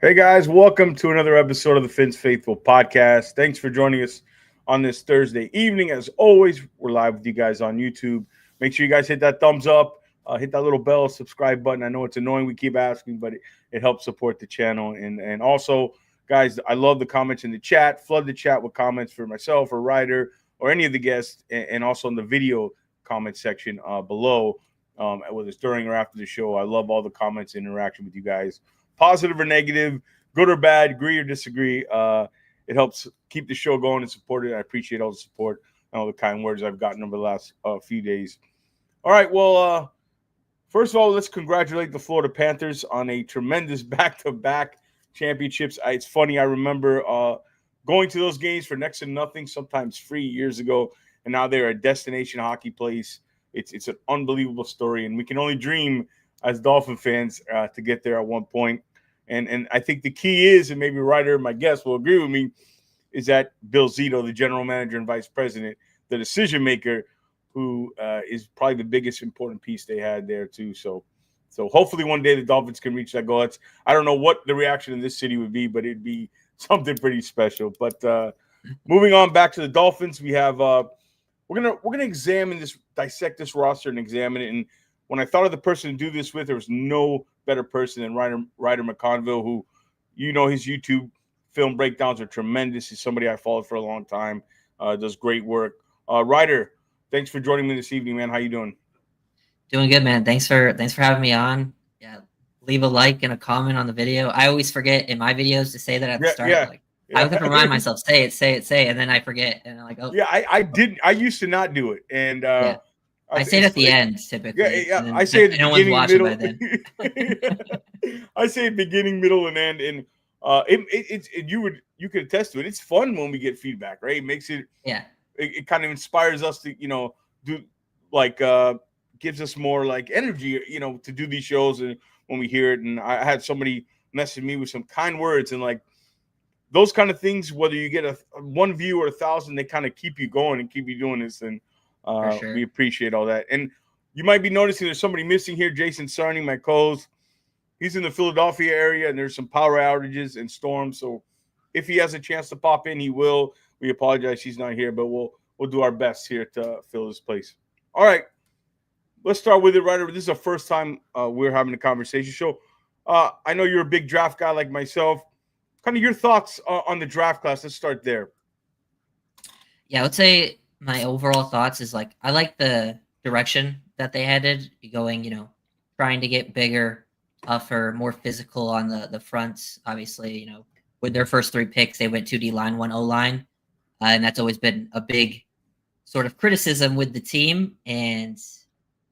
Hey guys, welcome to another episode of the Fins Faithful podcast. Thanks for joining us on this Thursday evening. As always, we're live with you guys on YouTube. Make sure you guys hit that thumbs up, hit that little bell, subscribe button. I know it's annoying, we keep asking, but it helps support the channel. And also, guys, I love the comments in the chat. Flood the chat with comments for myself or Ryder or any of the guests, and also in the video comment section below, whether it's during or after the show. I love all the comments and interaction with you guys. Positive or negative, good or bad, agree or disagree. It helps keep the show going and support it. I appreciate all the support and all the kind words I've gotten over the last few days. All right, well, first of all, let's congratulate the Florida Panthers on a tremendous back-to-back championships. It's funny, I remember going to those games for next to nothing, sometimes free years ago, and now they're a destination hockey place. It's an unbelievable story, and we can only dream as Dolphin fans to get there at one point. And I think the key is, and maybe Ryder, my guest, will agree with me, is that Bill Zito, the general manager and vice president, the decision maker, who is probably the biggest important piece they had there too. So hopefully one day the Dolphins can reach that goal. I don't know what the reaction in this city would be, but it'd be something pretty special. But moving on back to the Dolphins, we have we're gonna examine this, dissect this roster and examine it. And when I thought of the person to do this with, there was no better person than Ryder McConville, who, his YouTube film breakdowns are tremendous. He's somebody I followed for a long time, does great work. Ryder, thanks for joining me this evening, man. How you doing? Doing good, man. Thanks for having me on. Yeah, leave a like and a comment on the video. I always forget in my videos to say that at the start. Yeah. I have to remind myself, say it, and then I forget, and I'm like, oh. Yeah, I didn't. I used to not do it, and yeah. I say it at the end typically. Yeah. I say it no one's watching middle. by then. I say beginning, middle, and end, and you could attest to it. It's fun when we get feedback, right? It makes it It kind of inspires us to do gives us more like energy, to do these shows, and when we hear it. And I had somebody message me with some kind words, and like those kind of things, whether you get a one view or 1,000, they kind of keep you going and keep you doing this. And sure. we appreciate all that. And you might be noticing there's somebody missing here, Jason Sarney, my co-host. He's in the Philadelphia area, and there's some power outages and storms. So if he has a chance to pop in, he will. We apologize he's not here, but we'll do our best here to fill his place. All right. Let's start with it, Ryder. This is the first time we're having a conversation. So I know you're a big draft guy like myself. Kind of your thoughts on the draft class. Let's start there. Yeah, I would say my overall thoughts is I like the direction that they headed, going, trying to get bigger, tougher, more physical on the fronts. Obviously, with their first 3 picks, they went 2D line, 1 O line. And that's always been a big sort of criticism with the team. And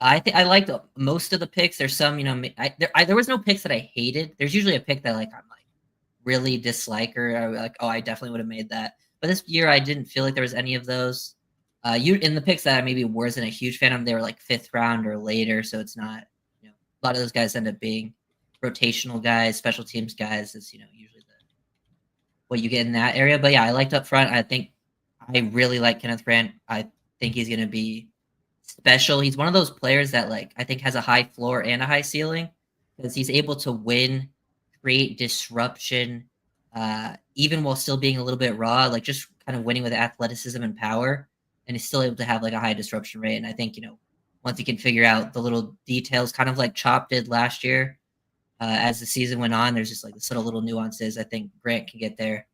I think I liked most of the picks. There's some, there was no picks that I hated. There's usually a pick that I'm really dislike, or I definitely would have made that. But this year I didn't feel like there was any of those. In the picks that I maybe wasn't a huge fan of, they were 5th round or later. So it's not, a lot of those guys end up being rotational guys, special teams guys. It's, usually what you get in that area. But yeah, I liked up front. I think I really like Kenneth Grant. I think he's going to be special. He's one of those players that I think has a high floor and a high ceiling, because he's able to win, create disruption, even while still being a little bit raw, just kind of winning with athleticism and power. And he's still able to have a high disruption rate. And I think, once he can figure out the little details, kind of like Chop did last year, as the season went on, there's just this little nuances. I think Grant can get there.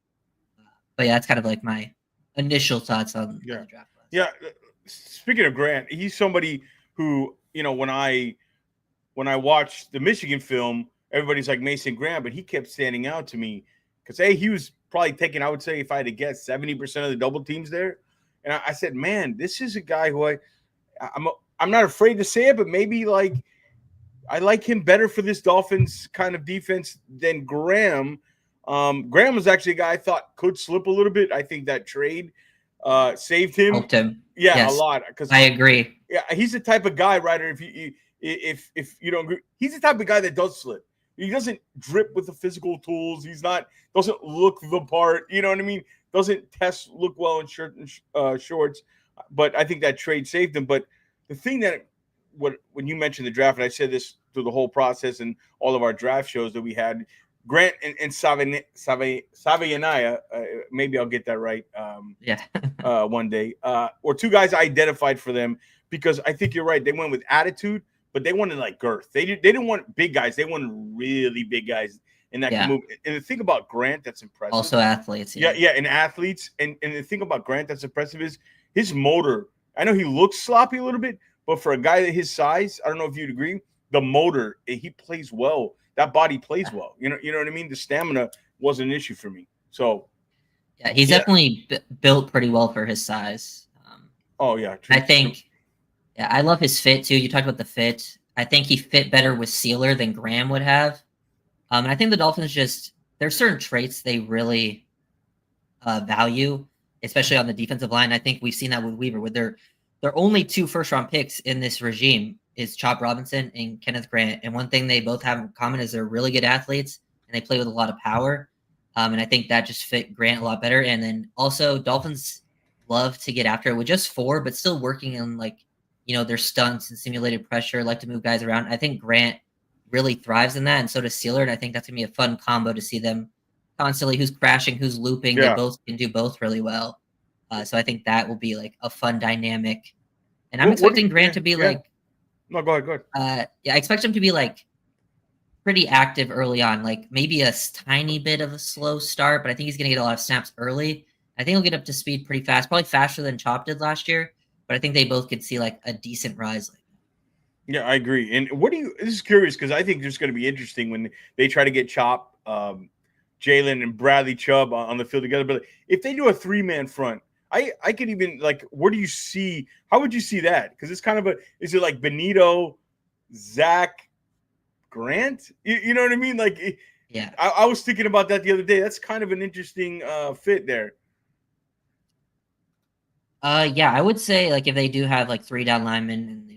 But yeah, that's kind of my initial thoughts on the draft class. Yeah. Speaking of Grant, he's somebody who, when I watched the Michigan film, everybody's like Mason Graham, but he kept standing out to me because he was probably taking, I would say, if I had to guess, 70% of the double teams there. And I said, man, this is a guy who I'm not afraid to say it, but maybe I like him better for this Dolphins kind of defense than Graham. Graham was actually a guy I thought could slip a little bit. I think that trade saved him. Helped him. Yeah, yes, a lot. Because I agree. Yeah, he's the type of guy, Ryder. If you don't agree, he's the type of guy that does slip. He doesn't drip with the physical tools. Doesn't look the part. You know what I mean? Doesn't look well in shorts. But I think that trade saved him. But the thing when you mentioned the draft, and I said this through the whole process and all of our draft shows that we had, Grant and Savianaya, maybe I'll get that right. Yeah. One day, or two guys I identified for them because I think you're right. They went with attitude, but they wanted like girth. They didn't want big guys. They wanted really big guys and that can Yeah. move. And the thing about Grant that's impressive. Also athletes. Yeah, and athletes. And the thing about Grant that's impressive is his motor. I know he looks sloppy a little bit, but for a guy that his size, I don't know if you'd agree, the motor, he plays well. That body plays well. You know what I mean? The stamina wasn't an issue for me. So yeah, he's definitely built pretty well for his size. Oh yeah, true, I think. Yeah, I love his fit too. You talked about the fit. I think he fit better with Sealer than Graham would have. And I think the Dolphins there's certain traits they really value, especially on the defensive line. I think we've seen that with Weaver, with their only 2 first-round picks in this regime is Chop Robinson and Kenneth Grant. And one thing they both have in common is they're really good athletes and they play with a lot of power. And I think that just fit Grant a lot better. And then also Dolphins love to get after it with just 4, but still working on their stunts and simulated pressure, like to move guys around. I think Grant really thrives in that, and so does Sealer. And I think that's gonna be a fun combo to see them constantly, who's crashing, who's looping. They both can do both really well. So I think that will be like a fun dynamic. And I'm expecting Grant to be like. No, go ahead. I expect him to be like pretty active early on, like maybe a tiny bit of a slow start, but I think he's gonna get a lot of snaps early. I think he'll get up to speed pretty fast, probably faster than Chop did last year. But I think they both could see like a decent rise. Yeah, I agree. And this is curious because I think there's going to be interesting when they try to get Chop, Jalen, and Bradley Chubb on the field together. But if they do a 3-man front, I could even where do you see? How would you see that? Because it's kind of is it like Benito, Zach, Grant? You know what I mean? Yeah. I was thinking about that the other day. That's kind of an interesting fit there. Yeah, I would say if they do have 3 down linemen and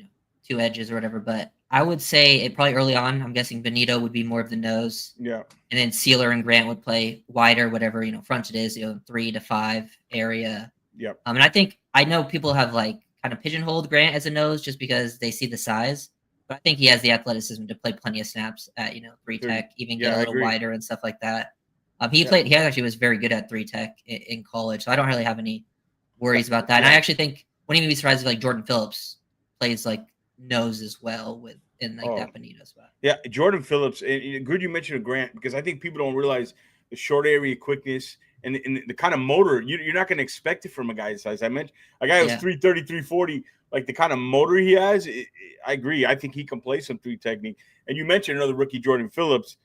2 edges or whatever, but I would say it probably early on. I'm guessing Benito would be more of the nose. Yeah, and then Sealer and Grant would play wider, whatever front it is, 3 to 5 area. Yeah. And I know people have kind of pigeonholed Grant as a nose just because they see the size, but I think he has the athleticism to play plenty of snaps at 3 tech, even get a little wider and stuff like that. He actually was very good at 3 tech in college, so I don't really have any worries about that. And I actually think wouldn't even be surprised if Jordan Phillips plays nose as well that Benito spot. Yeah, Jordan Phillips. And good you mentioned Grant because I think people don't realize the short area quickness and the kind of motor you're not going to expect it from a guy his size. I mentioned a guy who's 330, 340, the kind of motor he has. I agree. I think he can play some 3 technique. And you mentioned another rookie, Jordan Phillips.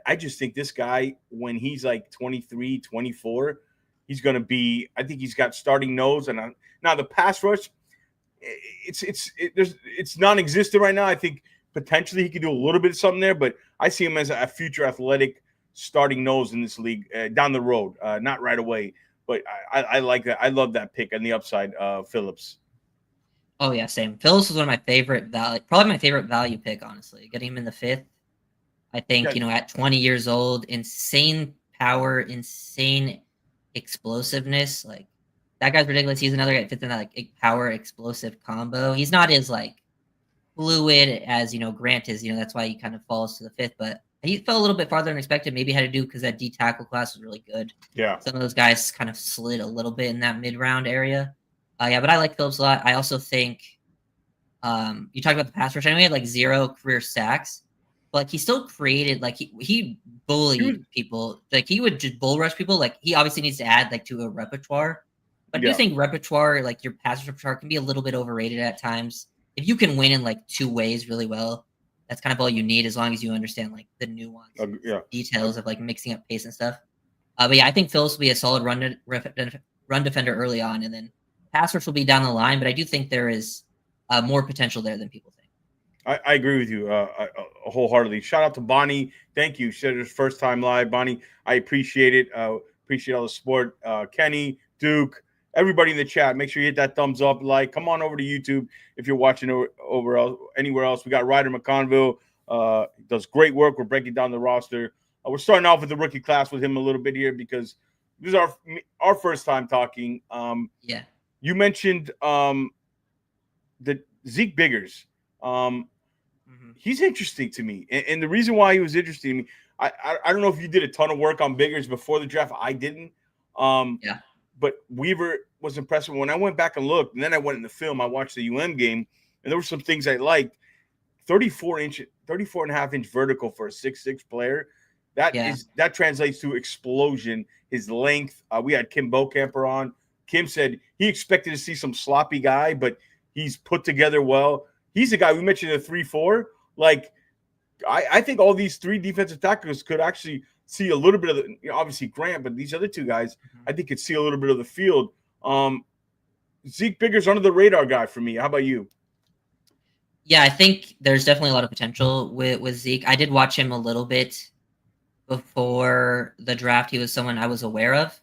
I just think this guy, when he's 23, 24, he's going to be. I think he's got starting nose, and now the pass rush, it's non-existent right now. I think potentially he could do a little bit of something there, but I see him as a future athletic starting nose in this league down the road, not right away. But I like that. I love that pick on the upside, Phillips. Oh yeah, same. Phillips was one of my favorite probably my favorite value pick, honestly. Getting him in the 5th, I think at 20 years old, insane power, insane explosiveness. That guy's ridiculous. He's another guy that fits in that power explosive combo. He's not as fluid as Grant is. That's why he kind of falls to the 5th. But he fell a little bit farther than expected. Maybe had to do because that D tackle class was really good. Yeah, some of those guys kind of slid a little bit in that mid-round area. But I like Phillips a lot. I also think you talked about the pass rush. I know he had 0 career sacks, but he still created he bullied people. He would just bull rush people. He obviously needs to add to a repertoire. But I do think repertoire, your pass repertoire, can be a little bit overrated at times. If you can win in 2 ways really well, that's kind of all you need as long as you understand the nuance, details of mixing up pace and stuff. But yeah, I think Phillips will be a solid run defender early on, and then pass rush will be down the line. But I do think there is more potential there than people think. I agree with you wholeheartedly. Shout out to Bonnie. Thank you. She said it's first time live. Bonnie, I appreciate it. Appreciate all the support. Kenny, Duke, everybody in the chat, make sure you hit that thumbs up, come on over to YouTube if you're watching anywhere else. We got Ryder McConville, does great work. We're breaking down the roster. We're starting off with the rookie class with him a little bit here because this is our first time talking. You mentioned the Zeke Biggers. He's interesting to me, and the reason why he was interesting to me, I don't know if you did a ton of work on Biggers before the draft. I didn't. Yeah. But Weaver was impressive. When I went back and looked, and then I went in the film, I watched the UM game, and there were some things I liked. 34 and a half inch vertical for a 6'6" player. That translates to explosion. His length. We had Kim Bocamper on. Kim said he expected to see some sloppy guy, but he's put together well. He's a guy we mentioned a 3-4. Like, I think all these three defensive tackles could actually see a little bit of the, obviously Grant, but these other two guys, I think could see a little bit of the field. Zeke Biggers under the radar guy for me. How about you? Yeah, I think there's definitely a lot of potential with Zeke. I did watch him a little bit before the draft. He was someone I was aware of.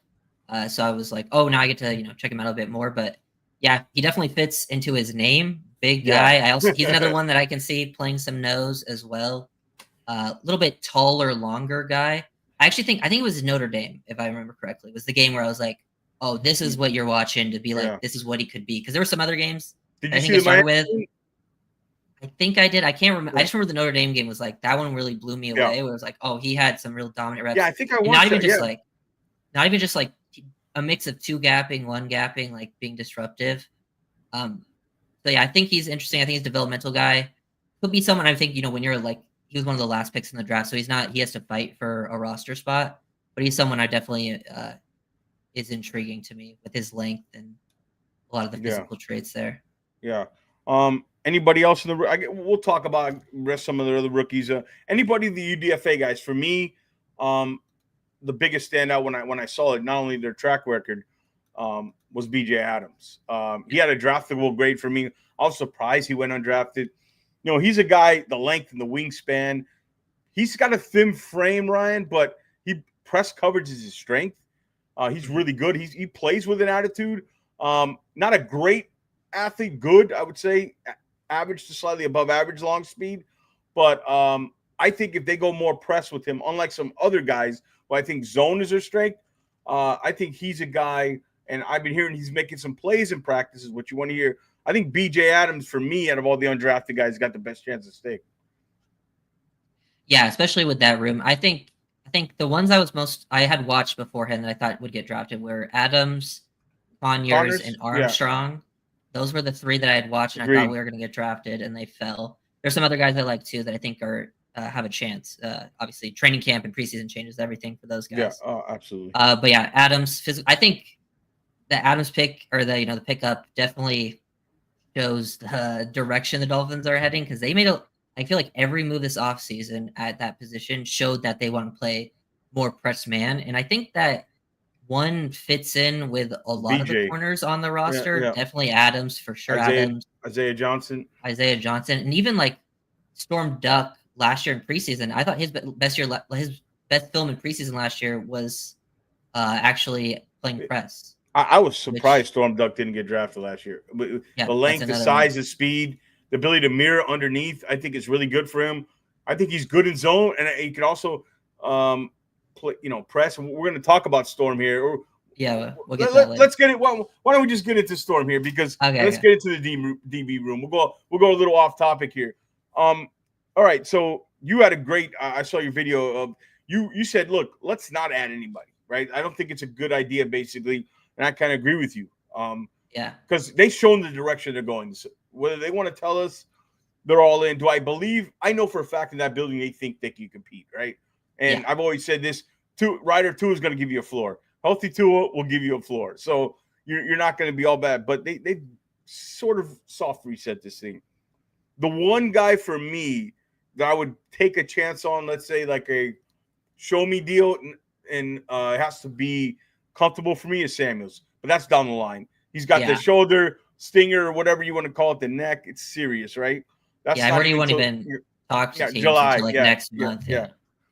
So I was like, oh, now I get to, check him out a bit more. But yeah, he definitely fits into his name. Big guy. He's another one that I can see playing some nose as well. A little bit taller, longer guy. I think it was Notre Dame, if I remember correctly. It was the game where I was like, oh, this is what you're watching to be like, this is what he could be. Because there were some other games. Did you see the Miami? I think I did. I can't remember. I just remember the Notre Dame game was like, that one really blew me away. Where it was like, oh, he had some real dominant reps. Yeah, I think I watched not even just like a mix of two gapping, one gapping, like being disruptive. So yeah, I think he's interesting. I think he's a developmental guy. Could be someone I think, when you're like, he was one of the last picks in the draft, so he has to fight for a roster spot, but he's someone I definitely is intriguing to me with his length and a lot of the physical traits there. Yeah. Anybody else in the? We'll talk about some of the other rookies. Anybody the UDFA guys? For me, the biggest standout when I saw it, not only their track record, was BJ Adams. He had a draftable grade for me. I was surprised he went undrafted. He's a guy, the length and the wingspan. He's got a thin frame, Ryan, but press coverage is his strength. He's really good. He plays with an attitude. Not a great athlete, good, I would say, average to slightly above average long speed. But I think if they go more press with him, unlike some other guys who I think zone is their strength, I think he's a guy, and I've been hearing he's making some plays in practice, is what you want to hear. I think BJ Adams, for me, out of all the undrafted guys, got the best chance to stay. Yeah, especially with that room. I think the ones I had watched beforehand that I thought would get drafted were Adams, Conyers, and Armstrong. Yeah. Those were the three that I had watched, and I thought we were going to get drafted, and they fell. There's some other guys I like too that I think are have a chance. Obviously, training camp and preseason changes everything for those guys. Yeah, absolutely. But yeah, Adams. I think the Adams pick or the pickup definitely shows the direction the Dolphins are heading, because they made I feel like every move this offseason at that position showed that they want to play more press man. And I think that one fits in with a lot of the corners on the roster. Yeah. Definitely Adams, for sure. Isaiah Johnson. And even like Storm Duck last year in preseason, I thought his best film in preseason last year was actually playing press. I was surprised Storm Duck didn't get drafted last year. But the length, the size, the speed, the ability to mirror underneath, I think is really good for him. I think he's good in zone, and he can also, play, press. We're going to talk about Storm here. We'll get that later. Let's get it. Why don't we just get into Storm here? Because let's get into the DB room. We'll go a little off topic here. All right. So you had a great. I saw your video of you said, look, let's not add anybody. Right. I don't think it's a good idea, basically. And I kind of agree with you. Because they've shown the direction they're going. Whether they want to tell us they're all in, do I believe? I know for a fact in that building they think they can compete, right? And I've always said this: Ryder 2 is going to give you a floor. Healthy 2 will give you a floor. So you're not going to be all bad. But they sort of soft reset this thing. The one guy for me that I would take a chance on, let's say like a show me deal, and it has to be comfortable for me, is Samuels, but that's down the line. He's got the shoulder stinger or whatever you want to call it, the neck. It's serious, right? I've already even talked to teams July, next month. Yeah.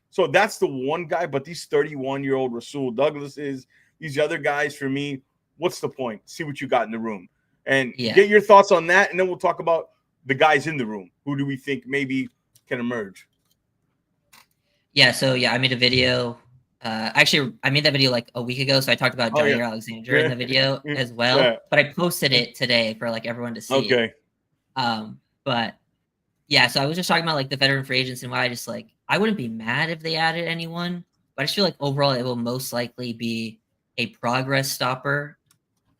So that's the one guy. But these 31-year-old Rasul Douglases, these other guys, for me, what's the point? See what you got in the room, and get your thoughts on that, and then we'll talk about the guys in the room. Who do we think maybe can emerge? Yeah. So I made a video. Actually, I made that video like a week ago, so I talked about Jair Alexander in the video as well. But I posted it today for like everyone to see. Okay. But yeah, so I was just talking about like the veteran free agents and why I wouldn't be mad if they added anyone, but I just feel like overall it will most likely be a progress stopper,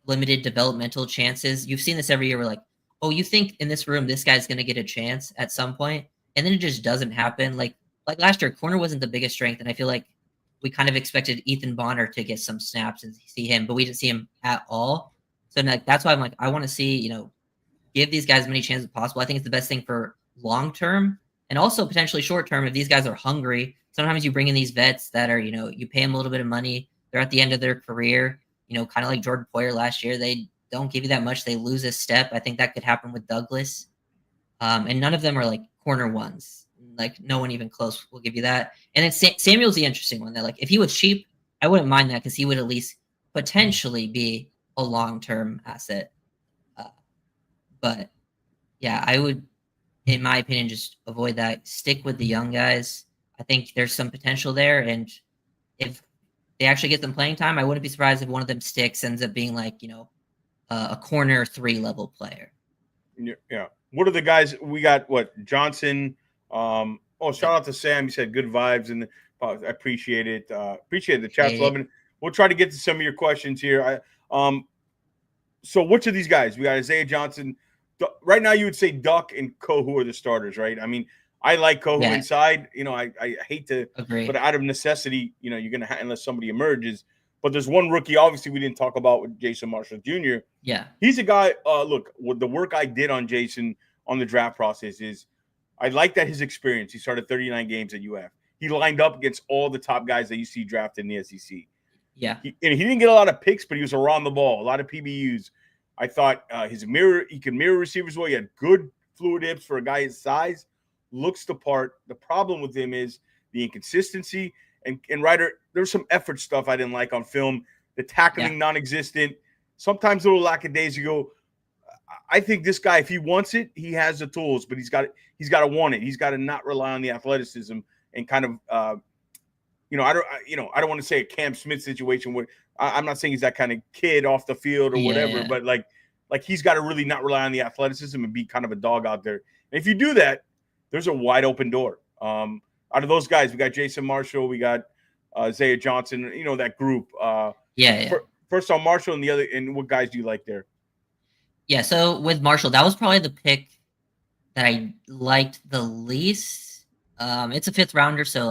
limited developmental chances. You've seen this every year. Where like, oh, you think in this room this guy's going to get a chance at some point, and then it just doesn't happen. Like last year, corner wasn't the biggest strength, and I feel like we kind of expected Ethan Bonner to get some snaps and see him, but we didn't see him at all. So like that's why I'm like, I want to see, give these guys as many chances as possible. I think it's the best thing for long term and also potentially short term. If these guys are hungry, sometimes you bring in these vets that are, you pay them a little bit of money. They're at the end of their career, kind of like Jordan Poyer last year. They don't give you that much. They lose a step. I think that could happen with Douglas. And none of them are like corner ones. Like no one even close will give you that. And then Samuel's the interesting one. That like if he was cheap, I wouldn't mind that because he would at least potentially be a long-term asset. But yeah, I would, in my opinion, just avoid that. Stick with the young guys. I think there's some potential there, and if they actually get them playing time, I wouldn't be surprised if one of them sticks, ends up being like a corner 3 level player. Yeah. What are the guys we got? What Johnson? Shout out to Sam. He said good vibes, and I appreciate it. Appreciate the chat's loving it. We'll try to get to some of your questions here. So which of these guys? We got Isaiah Johnson. Right now, you would say Duck and Kohu are the starters, right? I mean, I like Kohu inside. I hate to, agree, but out of necessity, you're gonna unless somebody emerges. But there's one rookie, obviously, we didn't talk about with Jason Marshall Jr. Yeah, he's a guy. Look, with the work I did on Jason on the draft process is, I like that his experience. He started 39 games at UF. He lined up against all the top guys that you see drafted in the SEC. Yeah, he didn't get a lot of picks, but he was around the ball, a lot of PBUs. I thought he could mirror receivers well. He had good fluid hips for a guy his size. Looks the part. The problem with him is the inconsistency. And Ryder, there's some effort stuff I didn't like on film. The tackling non-existent. Sometimes a little lackadaisical. I think this guy, if he wants it, he has the tools, but he's got to want it. He's got to not rely on the athleticism and kind of I don't want to say a Cam Smith situation where I'm not saying he's that kind of kid off the field or whatever, but like he's got to really not rely on the athleticism and be kind of a dog out there. And if you do that, there's a wide open door. Out of those guys, we got Jason Marshall, we got Isaiah Johnson, that group. First on Marshall and the other, and what guys do you like there? Yeah, so with Marshall, that was probably the pick that I liked the least. It's a 5th rounder, so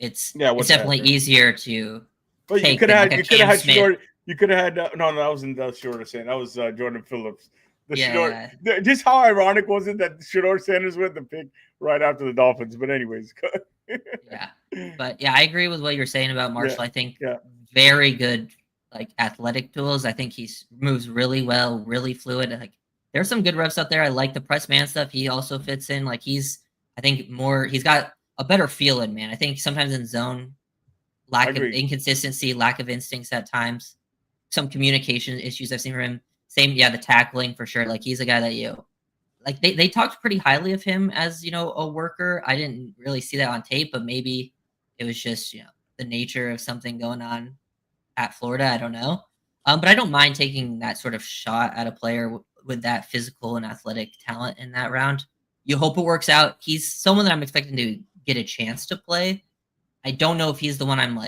it's definitely easier to. Well, take you could have had Short. You could have had no, that wasn't the Shorter Sanders. That was Jordan Phillips. Just how ironic was it that Shorter Sanders went the pick right after the Dolphins? But anyways, I agree with what you're saying about Marshall. I think very good athletic tools. I think he moves really well, really fluid. There's some good reps out there. I like the press man stuff. He also fits in. He's got a better feel in man. I think sometimes in zone, lack of inconsistency, lack of instincts at times, some communication issues I've seen from him. Same, the tackling for sure. He's a guy that they talked pretty highly of him as, a worker. I didn't really see that on tape, but maybe it was just, the nature of something going on at Florida. I don't know. But I don't mind taking that sort of shot at a player with that physical and athletic talent in that round. You hope it works out. He's someone that I'm expecting to get a chance to play. I don't know if he's the one I'm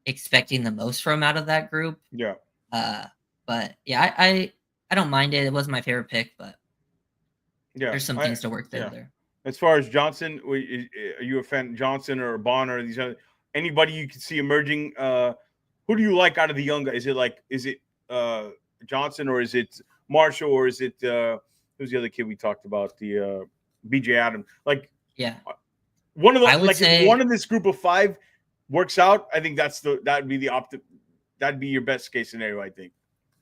expecting the most from out of that group. Yeah. But yeah, I don't mind it. It wasn't my favorite pick, but there's some things to work there. As far as Johnson, are you a fan of Johnson or Bonner or these other anybody you can see emerging? Who do you like out of the young guys? Is it Johnson or is it Marshall or is it who's the other kid we talked about? The BJ Adams. One of the if one of this group of 5 works out, I think that'd be your best case scenario, I think.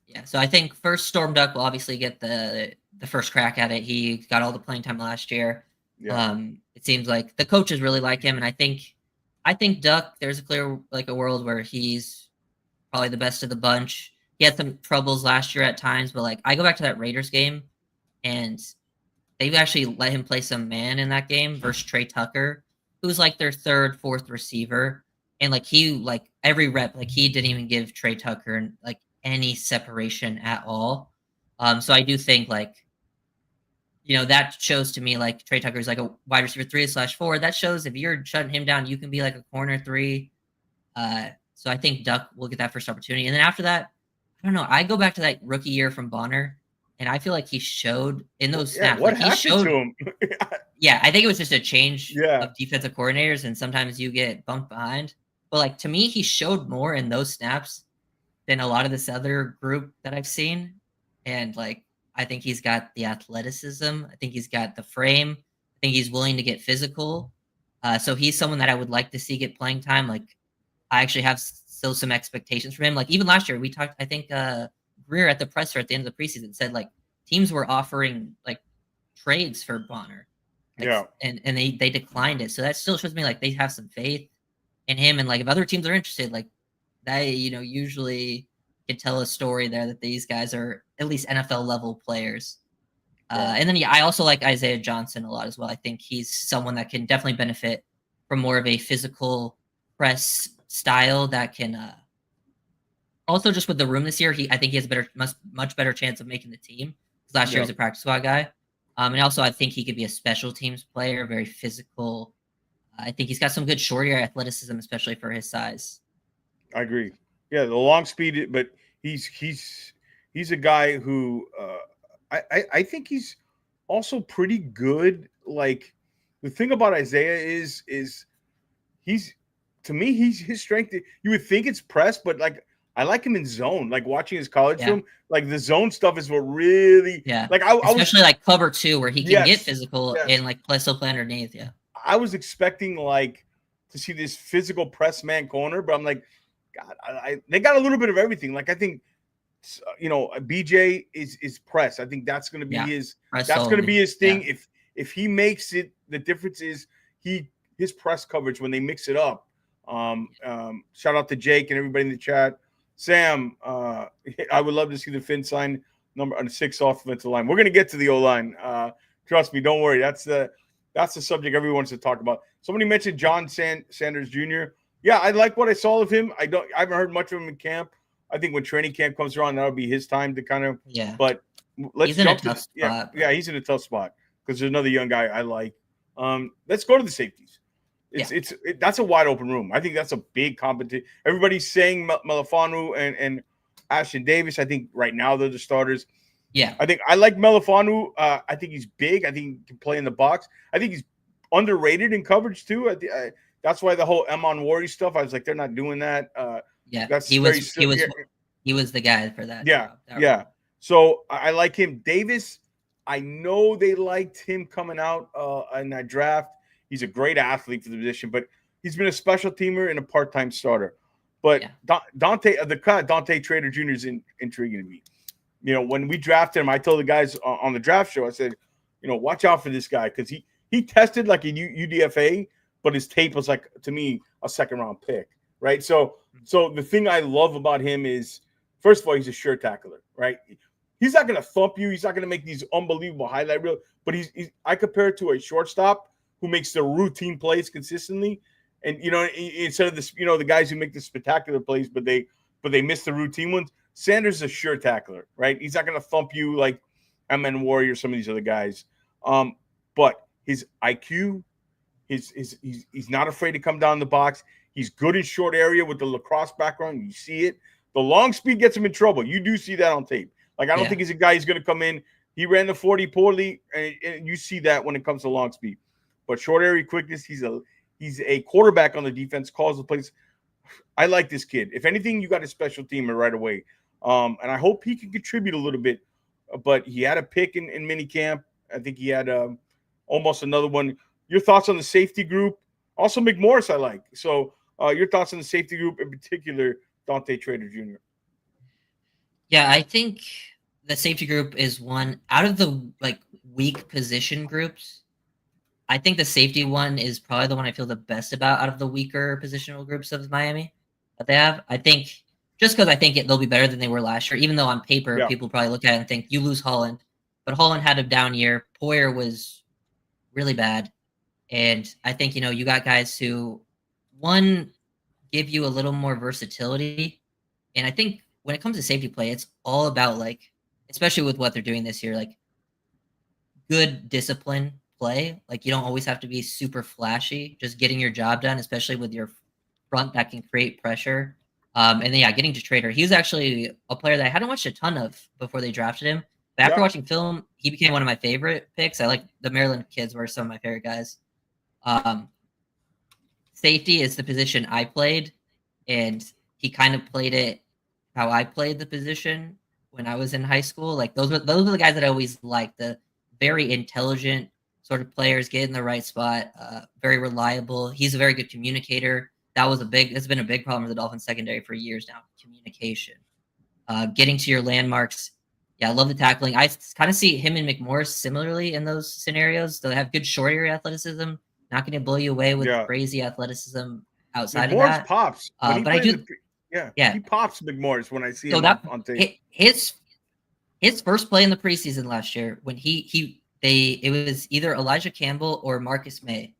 Yeah, so I think first Storm Duck will obviously get the first crack at it. He got all the playing time last year. Yeah. It seems like the coaches really like him, and I think Duck, there's a clear a world where he's probably the best of the bunch. He had some troubles last year at times, but I go back to that Raiders game, and they actually let him play some man in that game versus Trey Tucker, who's their 3rd, 4th receiver, and he every rep he didn't even give Trey Tucker any separation at all. So I do think that shows to me like Trey Tucker is like a wide receiver 3/4. That shows if you're shutting him down, you can be like a corner 3. So I think Duck will get that first opportunity. And then after that, I don't know. I go back to that rookie year from Bonner, and I feel like he showed in those snaps. What Like he happened showed, to him? yeah, I think it was just a change Yeah. of defensive coordinators, and sometimes you get bumped behind. But like to me, he showed more in those snaps than a lot of this other group that I've seen. And like I think he's got the athleticism. I think he's got the frame. I think he's willing to get physical. So he's someone that I would like to see get playing time. Like I actually have still some expectations from him. Like even last year, we talked. I think Greer at the presser at the end of the preseason said like teams were offering like trades for Bonner, like, Yeah. and they declined it. So that still shows me like they have some faith in him, and like if other teams are interested, like they usually can tell a story there that these guys are at least NFL level players. And then I also like Isaiah Johnson a lot as well. I think he's someone that can definitely benefit from more of a physical press style that can also just with the room this year, I think he has a much better chance of making the team. Last year he was a practice squad guy. And also I think he could be a special teams player, very physical. I think he's got some good short area athleticism, especially for his size. I agree. Yeah, the long speed, but he's a guy who I think he's also pretty good. Like the thing about Isaiah is he's to me his strength. You would think it's press, but like I like him in zone. Like watching his college film, like the zone stuff is what really like especially like cover 2 where he can get physical and like play underneath. Yeah. I was expecting like to see this physical press man corner, but I'm like, God, they got a little bit of everything. Like I think, BJ is press. I think that's going to be his. That's going to be his thing. Yeah. If he makes it, the difference is his press coverage when they mix it up. Shout out to Jake and everybody in the chat. Sam, I would love to see the Finn sign number on the 6th offensive line. We're going to get to the O line. Trust me, don't worry. That's the subject everyone wants to talk about. Somebody mentioned John Sanders Jr. Yeah, I like what I saw of him. I haven't heard much of him in camp. I think when training camp comes around, that'll be his time to kind of. Yeah. But let's jump to spot. Yeah, he's in a tough spot because there's another young guy I like. Let's go to the safeties. That's a wide open room. I think that's a big competition. Everybody's saying Melifanu and Ashton Davis. I think right now they're the starters. Yeah. I think I like Melifanu. I think he's big. I think he can play in the box. I think he's underrated in coverage too. That's why the whole Emon Worry stuff. I was like, they're not doing that. He was the guy for that. Yeah. So I like him. Davis, I know they liked him coming out in that draft. He's a great athlete for the position, but he's been a special teamer and a part-time starter. But Dante Trader Jr. is intriguing to me. When we drafted him, I told the guys on the draft show, I said, watch out for this guy because he tested like a UDFA, but his tape was like, to me, a second-round pick, right? So the thing I love about him is, first of all, he's a sure tackler, right? He's not going to thump you. He's not going to make these unbelievable highlight reels, but I compare it to a shortstop who makes the routine plays consistently. And, instead of this, the guys who make the spectacular plays, but they miss the routine ones. Sanders is a sure tackler, right? He's not going to thump you like MN Warrior or some of these other guys. But his IQ, he's not afraid to come down the box. He's good in short area with the lacrosse background. You see it. The long speed gets him in trouble. You do see that on tape. Like, I don't think he's a guy who's going to come in. He ran the 40 poorly, and you see that when it comes to long speed. But short area quickness, he's a quarterback on the defense, calls the plays. I like this kid. If anything, you got a special teamer right away. And I hope he can contribute a little bit. But he had a pick in minicamp. I think he had almost another one. Your thoughts on the safety group? Also, McMorris I like. So your thoughts on the safety group, in particular, Dante Trader Jr.? Yeah, I think the safety group is one out of the weak position groups. I think the safety one is probably the one I feel the best about out of the weaker positional groups of Miami that they have. I think just because I think they'll be better than they were last year, even though on paper people probably look at it and think you lose Holland. But Holland had a down year. Poyer was really bad. And I think, you got guys who, one, give you a little more versatility. And I think when it comes to safety play, it's all about, especially with what they're doing this year, good discipline play. Like you don't always have to be super flashy, just getting your job done, especially with your front that can create pressure. And then getting to Trader. He was actually a player that I hadn't watched a ton of before they drafted him. But after watching film, he became one of my favorite picks. I like the Maryland kids were some of my favorite guys. Safety is the position I played, and he kind of played it how I played the position when I was in high school. Like those were the guys that I always liked. The very intelligent sort of players, get in the right spot, very reliable. He's a very good communicator. It's been a big problem with the Dolphins secondary for years now. Communication, getting to your landmarks. Yeah, I love the tackling. I kind of see him and McMorris similarly in those scenarios. They have good short area athleticism. Not going to blow you away with crazy athleticism outside McMorris of that. Pops. But I do. He pops McMorris when I see him on tape. His first play in the preseason last year when it was either Elijah Campbell or Marcus May.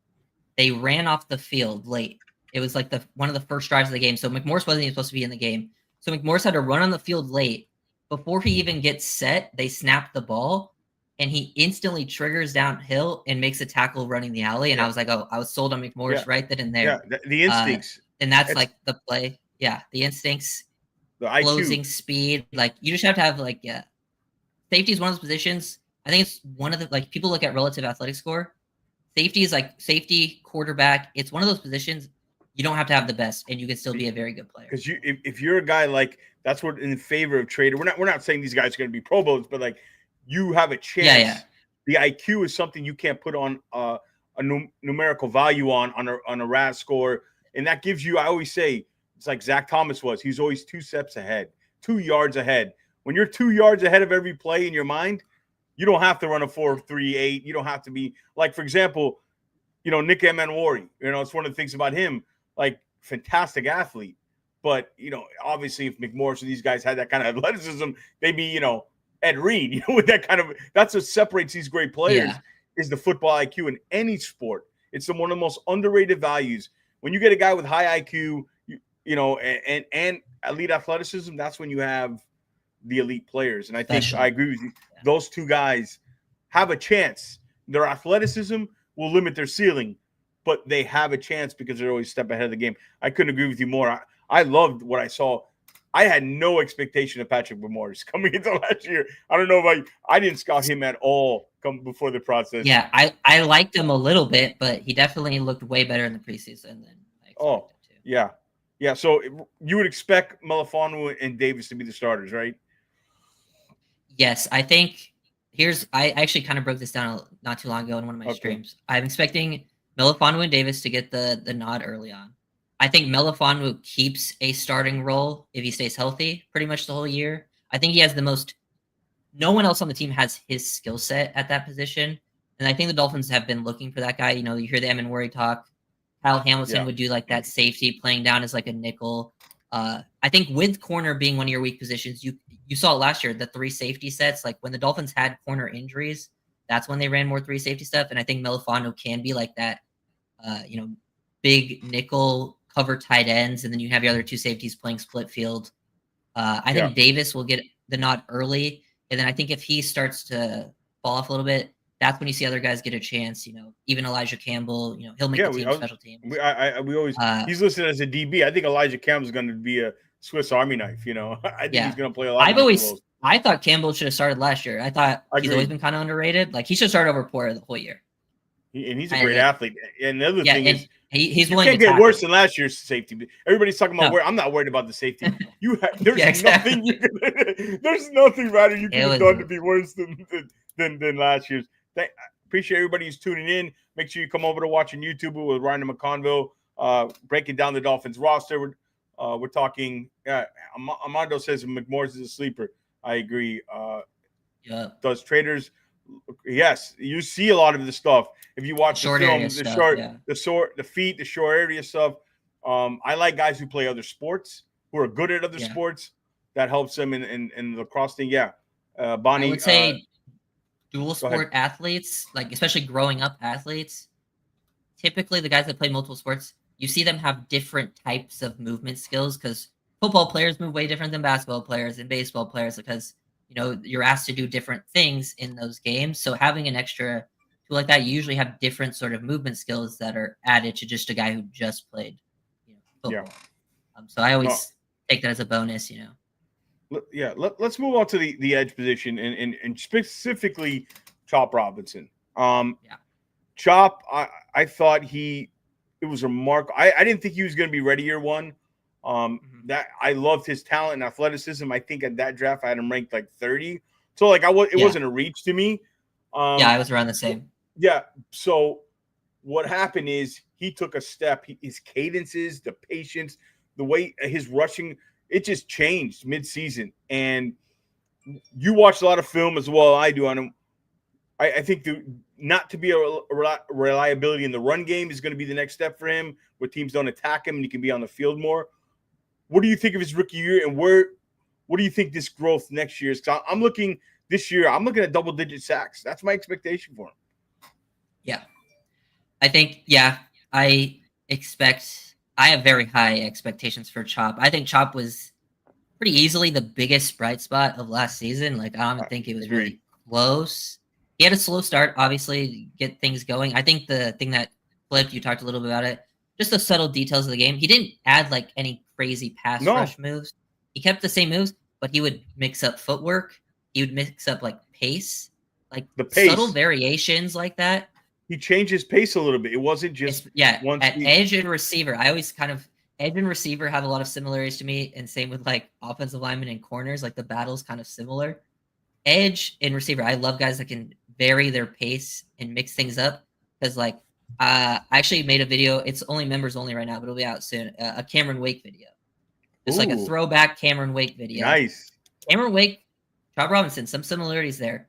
They ran off the field late. It was like one of the first drives of the game. So McMorris wasn't even supposed to be in the game. So McMorris had to run on the field late. Before he even gets set, they snap the ball, and he instantly triggers downhill and makes a tackle running the alley. And I was like, I was sold on McMorris right then and there. Yeah, the instincts. And that's like the play. Yeah, the instincts, the IQ. Closing speed. Like you just have to have safety is one of those positions. I think it's one of the people look at relative athletic score. Safety is safety, quarterback. It's one of those positions you don't have to have the best, and you can still be a very good player. Because if you're a guy that's what in favor of Trader. We're not saying these guys are going to be Pro Bowls, but you have a chance. Yeah. The IQ is something you can't put on a numerical value on a RAS score, and that gives you. I always say it's like Zach Thomas was. He's always 2 steps ahead, 2 yards ahead. When you're 2 yards ahead of every play in your mind, you don't have to run a 4.38. You don't have to be for example, Nick Emanwari. It's one of the things about him. Fantastic athlete, but obviously if McMorris or these guys had that kind of athleticism, they'd be Ed Reed. With that kind of that's what separates these great players is the football IQ in any sport. It's one of the most underrated values. When you get a guy with high IQ, and elite athleticism, that's when you have the elite players. And I think I agree with you. Yeah. Those 2 guys have a chance. Their athleticism will limit their ceiling, but they have a chance because they're always a step ahead of the game. I couldn't agree with you more. I loved what I saw. I had no expectation of Patrick McMorris coming into last year. I don't know about you. I didn't scout him at all before the process. Yeah, I liked him a little bit, but he definitely looked way better in the preseason than I expected to. Yeah. Yeah, so you would expect Melifonwu and Davis to be the starters, right? Yes, I think I actually kind of broke this down not too long ago in one of my streams. I'm expecting Melifonwu and Davis to get the nod early on. I think Melifonwu keeps a starting role if he stays healthy pretty much the whole year. I think he has no one else on the team has his skill set at that position. And I think the Dolphins have been looking for that guy. You hear the Emanwari talk. Kyle Hamilton would do that safety playing down as a nickel. I think with corner being one of your weak positions, you saw it last year, the 3 safety sets. When the Dolphins had corner injuries, that's when they ran more 3 safety stuff. And I think Melifonwu can be that, big nickel cover tight ends, and then you have your other 2 safeties playing split field. I think Davis will get the nod early, and then I think if he starts to fall off a little bit, that's when you see other guys get a chance. Even Elijah Campbell, he'll make the team special teams. We always he's listed as a DB. I think Elijah Campbell's going to be a Swiss Army knife. I think he's going to play a lot. I thought Campbell should have started last year. I thought he's always been kind of underrated. He should start over Porter the whole year. And he's a great athlete. And the other thing is, he's willing to get worse than last year's safety. Everybody's talking about where I'm not worried about the safety. There's nothing there's nothing, Ryder, you could have done to be worse than last year's. Appreciate everybody who's tuning in. Make sure you come over to watching YouTube with Ryder McConville, breaking down the Dolphins roster. We're talking. Armando says McMorris is a sleeper. I agree. Does Traders? Yes, you see a lot of the stuff. If you watch the film, the feet, the short area stuff. I like guys who play other sports, who are good at other sports. That helps them in the lacrosse thing. Yeah, Bonnie. I would say dual sport athletes, especially growing up athletes. Typically, the guys that play multiple sports, you see them have different types of movement skills because football players move way different than basketball players and baseball players because you're asked to do different things in those games. So having an extra tool like that, you usually have different sort of movement skills that are added to just a guy who just played, football. So I always take that as a bonus, Yeah, let's move on to the edge position and specifically Chop Robinson. Chop, I thought it was remarkable. I didn't think he was going to be ready year one. That I loved his talent and athleticism. I think at that draft I had him ranked like 30. So like it wasn't a reach to me. I was around the same. Yeah. So what happened is he took a step. His cadences, the patience, the way his rushing, it just changed mid-season. And you watched a lot of film as well as I do on him. I think not to be a reliability in the run game is going to be the next step for him, where teams don't attack him and he can be on the field more. What do you think of his rookie year, and what do you think this growth next year is? Because I'm looking at double-digit sacks. That's my expectation for him. Yeah. I think, I have very high expectations for Chop. I think Chop was pretty easily the biggest bright spot of last season. Like, I don't think it was really close. He had a slow start, obviously, to get things going. I think the thing that flipped, you talked a little bit about it, just the subtle details of the game. He didn't add like any crazy pass rush moves. He kept the same moves, but he would mix up footwork. He would mix up like pace, like the subtle variations like that. He changed his pace a little bit. It wasn't just one at edge and receiver. I always kind of edge and receiver have a lot of similarities to me, and same with like offensive linemen and corners. Like the battle's kind of similar. Edge and receiver, I love guys that can vary their pace and mix things up. Because like I actually made a video. It's only members only right now, but it'll be out soon. A Cameron Wake video. It's like a throwback Cameron Wake video. Nice. Cameron Wake, Chop Robinson, some similarities there.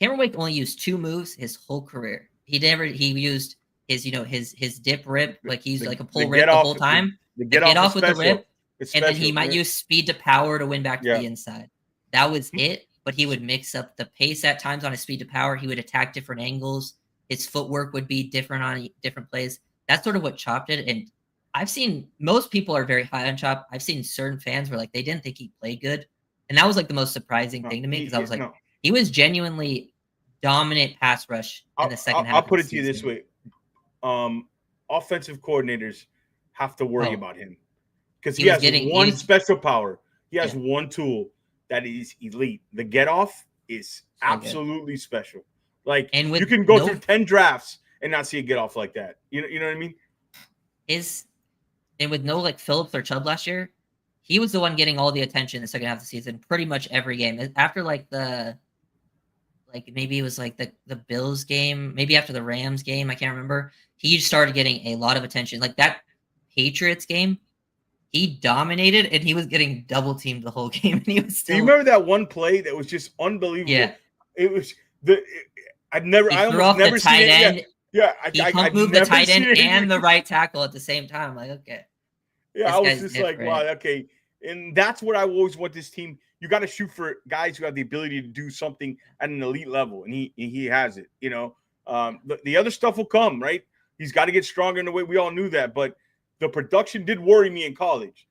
Cameron Wake only used 2 moves his whole career. He used his his dip rip, like he used like a pull rip the whole time. The get off with the rip, and then he might use speed to power to win back to the inside. That was it. But he would mix up the pace at times on his speed to power. He would attack different angles. His footwork would be different on different plays. That's sort of what Chop did. And I've seen most people are very high on Chop. I've seen certain fans where like they didn't think he played good. And that was like the most surprising thing to me, because I was like, he was genuinely dominant pass rush in the second half. I'll put it to you this way. Offensive coordinators have to worry about him, because he has one special power. He has one tool that is elite. The get off is absolutely special. Like, and you can go through 10 drafts and not see a get off like that. You know what I mean? And with no like Phillips or Chubb last year, he was the one getting all the attention in the second half of the season, pretty much every game. After like maybe it was like the Bills game, maybe after the Rams game, I can't remember. He started getting a lot of attention. Like that Patriots game, he dominated, and he was getting double teamed the whole game. And he was still. Do you remember that one play that was just unbelievable? Yeah, it was I almost never seen it. End. Yeah, I moved the tight end and the right tackle at the same time. Like, okay. Yeah, I was just different. Like, wow, okay. And that's what I always want this team. You got to shoot for guys who have the ability to do something at an elite level, and he has it. The other stuff will come, right? He's got to get stronger in the way. We all knew that, but the production did worry me in college.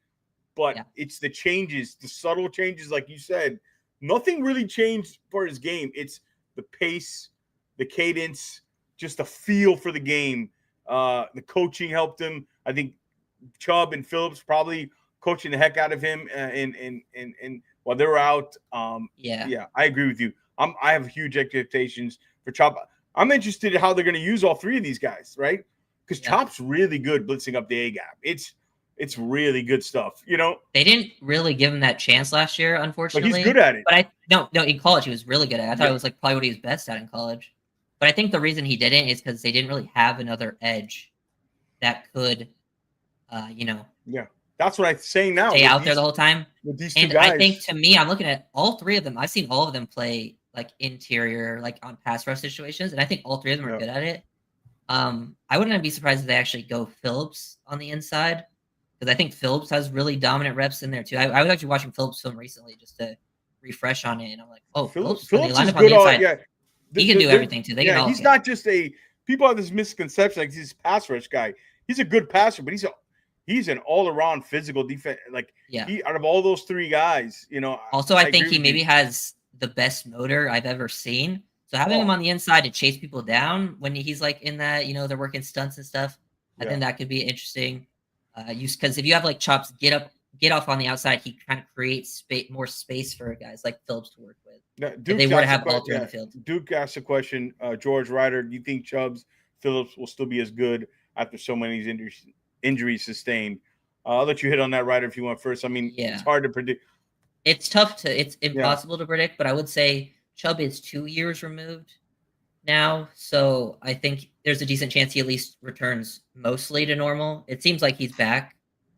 But it's the changes, the subtle changes, like you said. Nothing really changed for his game. It's the pace, the cadence, just the feel for the game. The coaching helped him. I think Chubb and Phillips probably coaching the heck out of him and while they were out. I agree with you. I have huge expectations for Chop. I'm interested in how they're going to use all 3 of these guys, right? Because Chop's really good blitzing up the A gap. It's really good stuff. They didn't really give him that chance last year, unfortunately. But he's good at it. But no, in college he was really good at it. I thought it was like probably what he was best at in college. But I think the reason he didn't is because they didn't really have another edge that could, Yeah, that's what I'm saying now. Stay out there the whole time. With these 2 guys. I think, to me, I'm looking at all 3 of them. I've seen all of them play like interior, like on pass rush situations, and I think all 3 of them are good at it. I wouldn't be surprised if they actually go Phillips on the inside, because I think Phillips has really dominant reps in there too. I was actually watching Phillips film recently just to refresh on it, and I'm like, oh, Phillips is good on the inside. He can do everything too. He's not just people have this misconception like he's a pass rush guy. He's a good passer, but he's an all-around physical defense. Like, Yeah. he out of all those three guys, you know. Also, I think agree he with maybe you. has the best motor I've ever seen. So having him Oh, on the inside to chase people down when he's like in that, they're working stunts and stuff. I yeah. think that could be interesting. Use because if you have like Chops get off on the outside, he kind of creates more space for guys like Phillips to work with. Now, If they Duke's were to asked a have all question. three on Yeah, the field. Duke asked a question. George Ryder, do you think Chubbs Phillips will still be as good after so many injuries sustained? I'll let you hit on that, Ryder, if you want first. I mean, it's Yeah. hard to predict. It's impossible to predict, but I would say Chubb is 2 years removed now, so I think there's a decent chance he at least returns mostly to normal. It seems like he's back.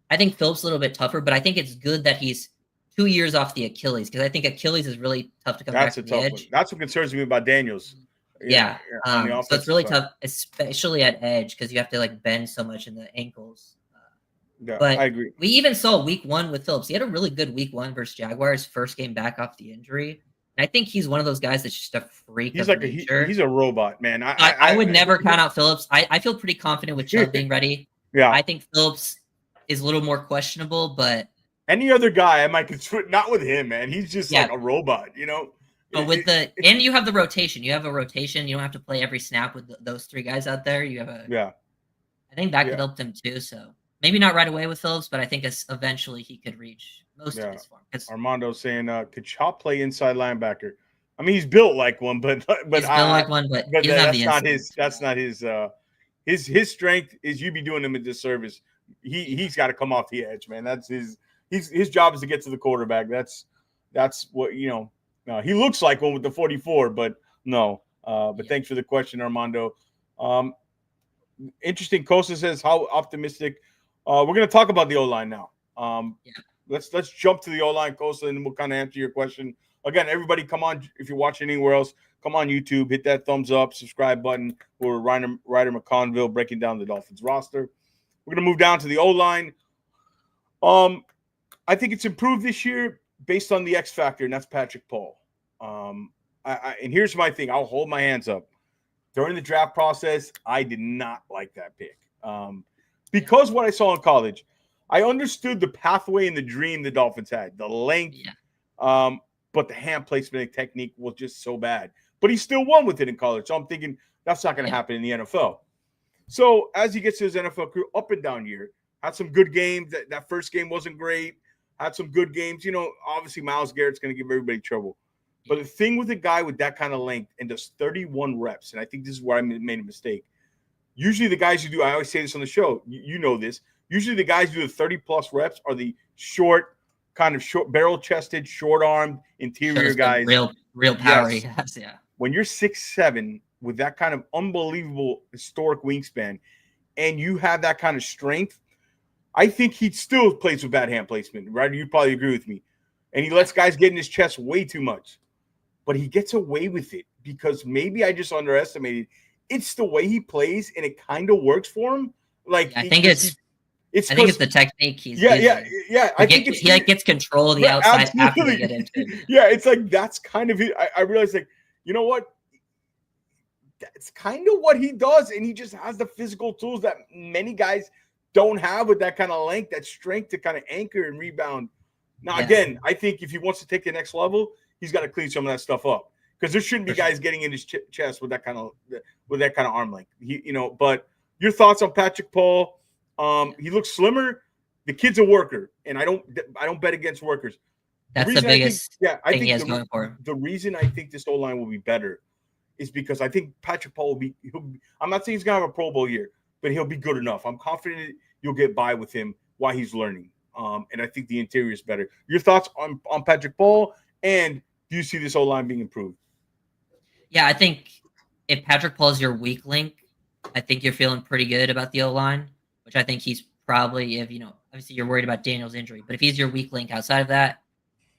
I think Phillips a little bit tougher, but I think it's good that he's 2 years off the Achilles because I think Achilles is really tough to come back That's a from the tough one. edge. That's what concerns me about Daniels. Yeah, On the so it's offensive really side. tough, especially at edge because you have to like bend so much in the ankles. Yeah, I But agree. we even saw week 1 with Phillips. He had a really good week 1 versus Jaguars, first game back off the injury. And I think he's one of those guys that's just a freak He's of like nature. he's a robot, man. I would never count out Phillips. I feel pretty confident with Chubb being ready. Yeah. I think Phillips is a little more questionable, but any other guy I might consider, not with him, man. He's just like a robot, you know. But with and you have the rotation. You have a rotation. You don't have to play every snap with those three guys out there. You have I think that could help them too. So maybe not right away with Phillips, but I think eventually he could reach most of his form. Armando saying, could Chop play inside linebacker? I mean, he's built like one, but he's built like one, but he doesn't have the instinct. That's not his strength. Is you be doing him a disservice. He's got to come off the edge, man. That's his job is to get to the quarterback. That's what he looks like one with the 44, but no. But thanks for the question, Armando. Interesting. Costa says, how optimistic. We're going to talk about the O-line now. Let's jump to the O-line, Costa, and we'll kind of answer your question. Again, everybody, come on. If you're watching anywhere else, come on YouTube, hit that thumbs up, subscribe button. We're Ryder McConville breaking down the Dolphins roster. We're going to move down to the O-line. I think it's improved this year based on the X factor, and that's Patrick Paul. And here's my thing. I'll hold my hands up. During the draft process, I did not like that pick. Because what I saw in college, I understood the pathway and the dream the Dolphins had, the length, but the hand placement and technique was just so bad. But he still won with it in college. So I'm thinking that's not going to happen in the NFL. So as he gets to his NFL career, up and down year, had some good games. That first game wasn't great. Had some good games. Obviously Myles Garrett's going to give everybody trouble. But the thing with a guy with that kind of length and does 31 reps, and I think this is where I made a mistake. Usually the guys who do, I always say this on the show, you know this, usually the guys who do the 30-plus reps are the short, barrel-chested, short-armed, interior guys. Real power he has, When you're 6'7", with that kind of unbelievable historic wingspan, and you have that kind of strength, I think he still plays with bad hand placement, right? You probably agree with me. And he lets guys get in his chest way too much. But he gets away with it because maybe I just underestimated. It's the way he plays, and it kind of works for him. Like I think it's the technique he's using. I think he gets control of the outside after they get into it. Yeah, it's like that's kind of it. I realized, like, you know what? That's kind of what he does, and he just has the physical tools that many guys don't have with that kind of length, that strength to kind of anchor and rebound. Now, again, I think if he wants to take the next level, he's got to clean some of that stuff up because there shouldn't be guys getting in his chest with that kind of arm length. But your thoughts on Patrick Paul? He looks slimmer. The kid's a worker, and I don't bet against workers. That's the biggest thing he has going for him. The reason I think this O-line will be better is because I think Patrick Paul will be. I'm not saying he's gonna have a Pro Bowl year, but he'll be good enough. I'm confident you'll get by with him while he's learning. And I think the interior is better. Your thoughts on Patrick Paul, and do you see this O-line being improved? Yeah, I think if Patrick Paul is your weak link, I think you're feeling pretty good about the O-line, which I think he's probably, obviously you're worried about Daniel's injury, but if he's your weak link outside of that,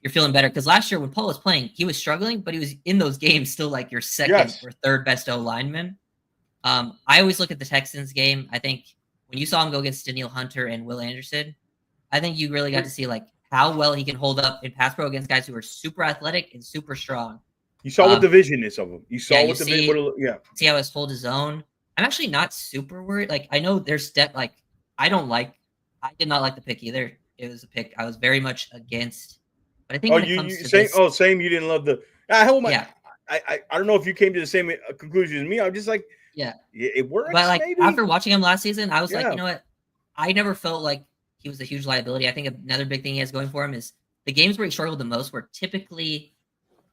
you're feeling better. Because last year when Paul was playing, he was struggling, but he was in those games still like your second or third best O-lineman. I always look at the Texans game. I think when you saw him go against Danielle Hunter and Will Anderson, I think you really got to see like how well he can hold up in pass pro against guys who are super athletic and super strong. You saw what the vision is of him. You saw what the vision. See how he holds his own. I'm actually not super worried. Like I know there's I don't like I did not like the pick either. It was a pick I was very much against. But I think Oh, when it you comes to same. this, Oh, same. You didn't love the. How am I? yeah, I don't know if you came to the same conclusion as me. I'm just like, yeah. it But works, like maybe. after watching him last season, I was like, Yeah. you know what? I never felt like he was a huge liability. I think another big thing he has going for him is the games where he struggled the most were typically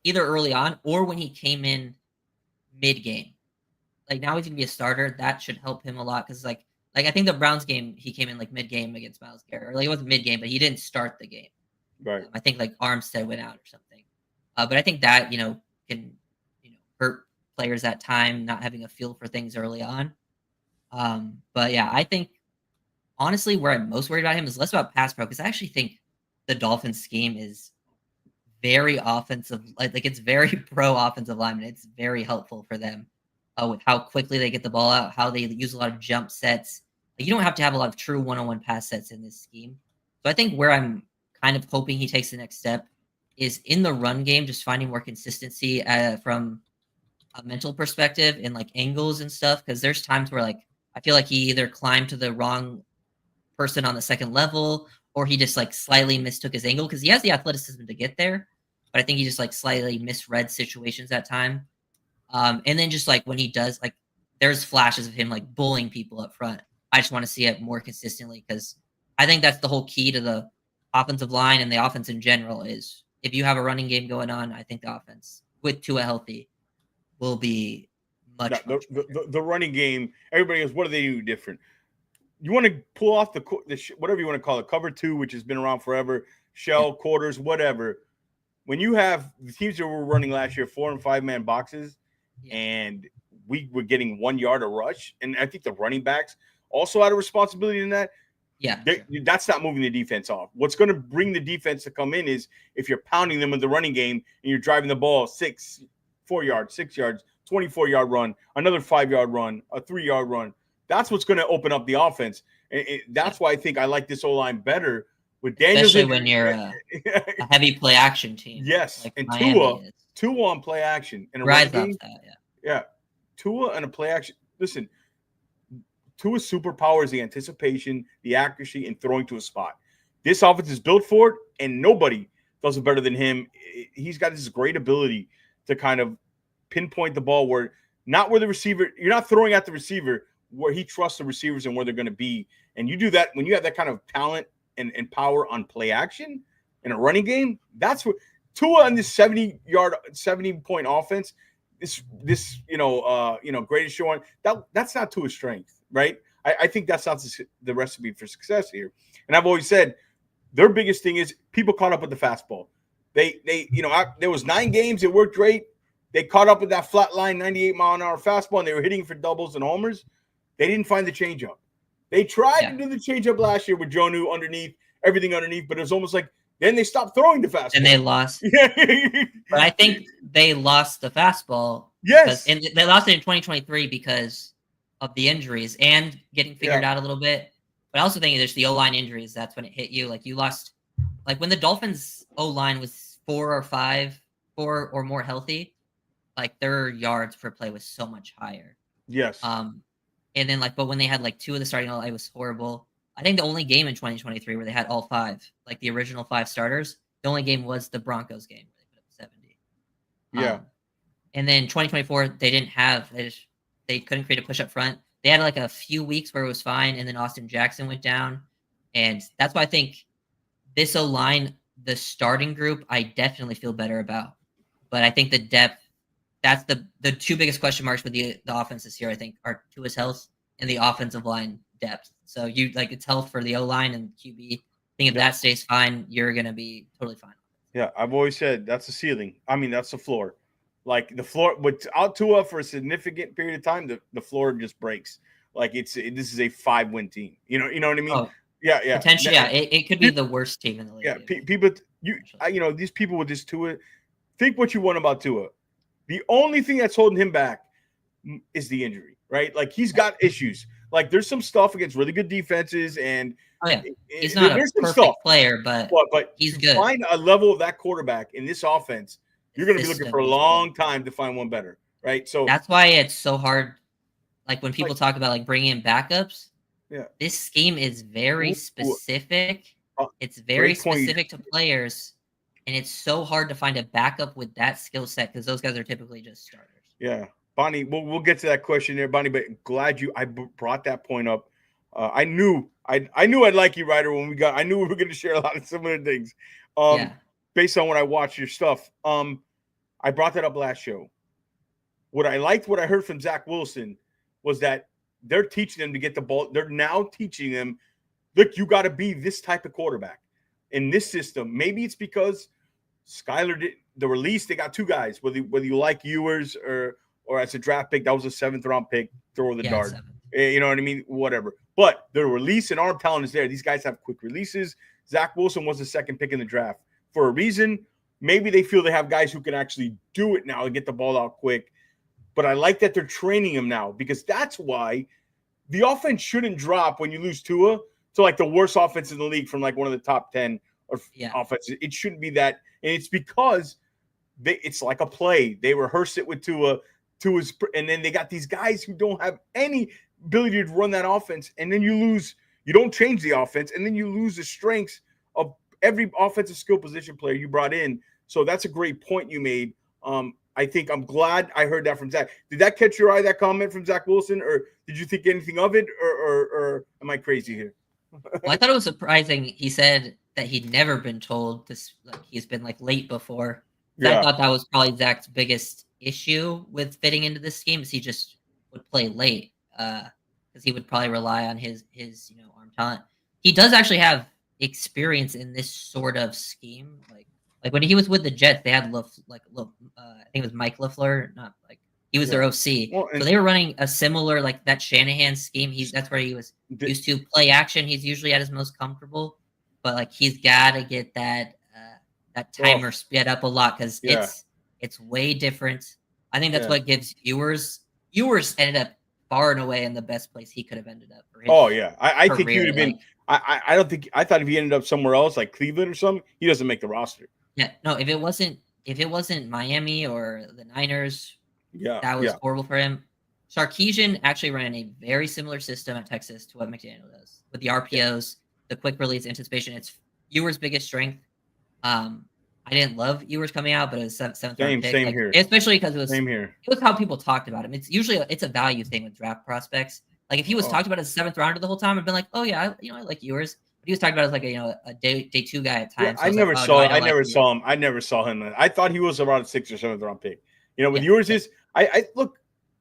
either early on or when he came in mid game. Like now he's gonna be a starter. That should help him a lot because like I think the Browns game he came in like mid game against Myles Garrett. Or like it wasn't mid game, but he didn't start the game. Right. I think like Armstead went out or something. But I think that can hurt players at time not having a feel for things early on. But yeah, I think honestly where I'm most worried about him is less about pass pro because I actually think the Dolphins scheme is very offensive. Like it's very pro offensive lineman. It's very helpful for them with how quickly they get the ball out, how they use a lot of jump sets. Like, you don't have to have a lot of true one-on-one pass sets in this scheme. So I think where I'm kind of hoping he takes the next step is in the run game, just finding more consistency from a mental perspective and like angles and stuff. Because there's times where like I feel like he either climbed to the wrong person on the second level or he just like slightly mistook his angle because he has the athleticism to get there, but I think he just like slightly misread situations at time. And then just like when he does, like there's flashes of him like bullying people up front. I just want to see it more consistently because I think that's the whole key to the offensive line and the offense in general is if you have a running game going on, I think the offense with Tua healthy will be much The running game. Everybody goes, what do they do different? You want to pull off the whatever you want to call it, cover two, which has been around forever, shell quarters, whatever. When you have the teams that were running last year, 4 and 5 man boxes, and we were getting 1 yard a rush, and I think the running backs also had a responsibility in that. Yeah, that's not moving the defense off. What's going to bring the defense to come in is if you're pounding them with the running game and you're driving the ball 4 yards, 6 yards, 24-yard run, another 5-yard run, a 3-yard run. That's what's going to open up the offense. And that's why I think I like this O-line better with Daniels. Especially when you're a heavy play action team. Yes, like and Miami Tua on play action. And a Rise game, off that, yeah. Tua and a play action. Listen, Tua's superpower is the anticipation, the accuracy, and throwing to a spot. This offense is built for it, and nobody does it better than him. He's got this great ability to kind of pinpoint the ball where the receiver, you're not throwing at the receiver where he trusts the receivers and where they're going to be. And you do that when you have that kind of talent and power on play action in a running game. That's what Tua in this 70-point offense, this greatest show on that's not Tua's strength, right? I think that's not the recipe for success here. And I've always said their biggest thing is people caught up with the fastball. There was 9 games it worked great. They caught up with that flat line 98-mile-an-hour fastball, and they were hitting for doubles and homers. They didn't find the changeup. They tried to do the changeup last year with Jonnu everything underneath, but it was almost like then they stopped throwing the fastball. And they lost. But I think they lost the fastball. Yes. And they lost it in 2023 because of the injuries and getting figured out a little bit. But I also think there's the O-line injuries. That's when it hit you. Like you lost, like when the Dolphins O-line was 4 or more healthy, like their yards per play was so much higher. Yes. And then but when they had like 2 of the starting O-line, it was horrible. I think the only game in 2023 where they had all 5, like the original 5 starters, the only game was the Broncos game where they put up 70. Yeah. And then 2024, they didn't have, they couldn't create a push up front. They had like a few weeks where it was fine, and then Austin Jackson went down. And that's why I think this O-line, the starting group, I definitely feel better about. But I think the depth, that's the 2 biggest question marks with the offense this year, I think, are Tua's health and the offensive line depth. So it's health for the O-line and QB. I think if that stays fine, you're going to be totally fine. Yeah, I've always said that's the ceiling. I mean, that's the floor. Like the floor, without Tua for a significant period of time, the floor just breaks. Like this is a 5-win team. You know what I mean? Oh, yeah. Potentially, it could be the worst team in the league. Yeah, people, these people with this Tua, think what you want about Tua. The only thing that's holding him back is the injury, right? Like he's got issues. Like there's some stuff against really good defenses, and he's not a perfect player, but he's good. Find a level of that quarterback in this offense. You're going to be looking for a long time to find one better, right? So that's why it's so hard. Like when people talk about like bringing in backups, Yeah. This scheme is very Ooh, specific. uh, It's very great point. specific to players, and it's so hard to find a backup with that skill set because those guys are typically just starters. Yeah, Bonnie, we'll get to that question there, Bonnie. But glad I brought that point up. I knew I'd like you, Ryder. I knew we were going to share a lot of similar things. Yeah. Based on when I watched your stuff. I brought that up last show. What I heard from Zach Wilson was that they're teaching them to get the ball. They're now teaching them, look, you got to be this type of quarterback in this system. Maybe it's because Skyler did the release. They got two guys. Whether you like Ewers or as a draft pick, that was a 7th round pick. Throw the dart. 7. You know what I mean? Whatever. But the release and arm talent is there. These guys have quick releases. Zach Wilson was the 2nd pick in the draft for a reason. Maybe they feel they have guys who can actually do it now and get the ball out quick. But I like that they're training him now because that's why the offense shouldn't drop when you lose Tua to like the worst offense in the league from like one of the top 10 or offenses. It shouldn't be that. And it's because it's like a play. They rehearse it with Tua's, and then they got these guys who don't have any ability to run that offense. And then you don't change the offense, and then you lose the strengths of every offensive skill position player you brought in. So that's a great point you made. I think I'm glad I heard that from Zach. Did that catch your eye, that comment from Zach Wilson, or did you think anything of it, or am I crazy here? Well, I thought it was surprising. He said that he'd never been told this. Like he's been like late before. Yeah. I thought that was probably Zach's biggest issue with fitting into this scheme is he just would play late because he would probably rely on his arm talent. He does actually have experience in this sort of scheme, like when he was with the Jets, they had I think it was Mike LaFleur, not like he was their OC. Well, so they were running a similar like that Shanahan scheme. That's where he was used to play action. He's usually at his most comfortable, but like he's got to get that timer sped up a lot because it's way different. I think that's what gives Ewers ended up far and away in the best place he could have ended up. For his I think he would have been. I thought if he ended up somewhere else like Cleveland or something, he doesn't make the roster. Yeah, no, if it wasn't Miami or the Niners, that was horrible for him. Sarkisian actually ran a very similar system at Texas to what McDaniel does with the RPOs, the quick release anticipation. It's Ewers' biggest strength. I didn't love Ewers coming out, but it was 7th round pick. Same here. Especially because it was same here. It was how people talked about him. It's usually it's a value thing with draft prospects. Like if he was talked about as a 7th rounder the whole time, I'd been like, oh yeah, I like Ewers. He was talked about as like a day 2 guy at times. I never saw him. I never saw him. I thought he was around a 6th or 7th round pick. With yours is I look,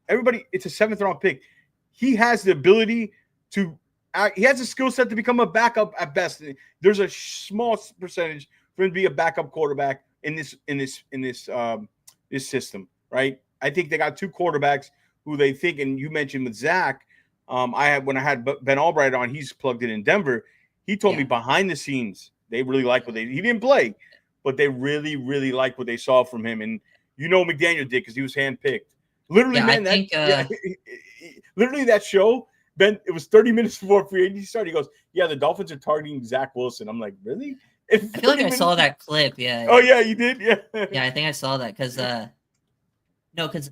everybody. It's a 7th round pick. He has the ability to. He has a skill set to become a backup at best. There's a small percentage for him to be a backup quarterback in this system, right? I think they got 2 quarterbacks who they think, and you mentioned with Zach. When I had Ben Albright on, he's plugged in Denver. He told me behind the scenes, they really like what he didn't play, but they really, really like what they saw from him. And McDaniel did because he was handpicked. Literally, literally that show, Ben, it was 30 minutes before free agency started. He goes, yeah, the Dolphins are targeting Zach Wilson. I'm like, really? I feel like I saw that clip. Yeah. Oh, yeah, you did? Yeah. Yeah, I think I saw that because,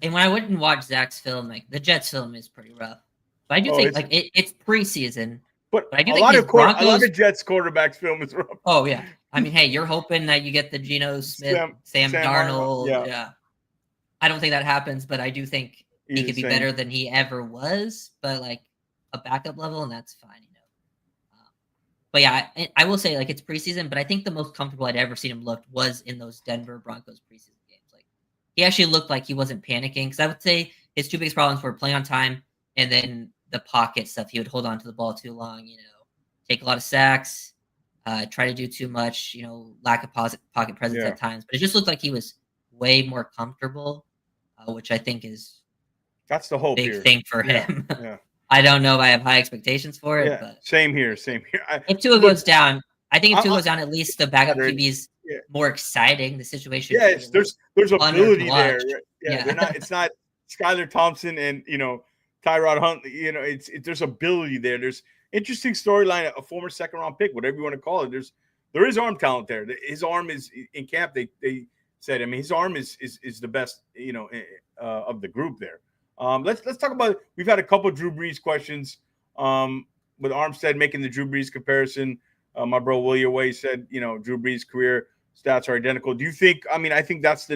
when I went and watched Zach's film, like the Jets film is pretty rough. But I do think it's preseason. But I do think a lot of Jets quarterbacks film is rough. Oh yeah, I mean, hey, you're hoping that you get the Geno Smith, Sam Darnold. Yeah, I don't think that happens, but I do think he could be better than he ever was. But like a backup level, and that's fine, But yeah, I will say like it's preseason, but I think the most comfortable I'd ever seen him look was in those Denver Broncos preseason games. Like he actually looked like he wasn't panicking because I would say his 2 biggest problems were playing on time and then the pocket stuff. He would hold on to the ball too long, take a lot of sacks, try to do too much, lack of pocket presence at times. But it just looked like he was way more comfortable, which I think is that's the whole big thing for him. Yeah. I don't know if I have high expectations for it. But same here. If Tua goes down, I think if Tua goes down, at least the backup QB is more exciting. The situation. Yes, there's ability there. Yeah, it's not Skylar Thompson and Tyrod Huntley, there's ability there. There's interesting storyline, a former 2nd round pick, whatever you want to call it. There is arm talent there. His arm is in camp. They said, I mean, his arm is the best, of the group there. Let's talk about. We've had a couple of Drew Brees questions. with Armstead making the Drew Brees comparison, my bro William Way said, Drew Brees' career stats are identical. Do you think? I mean, I think that's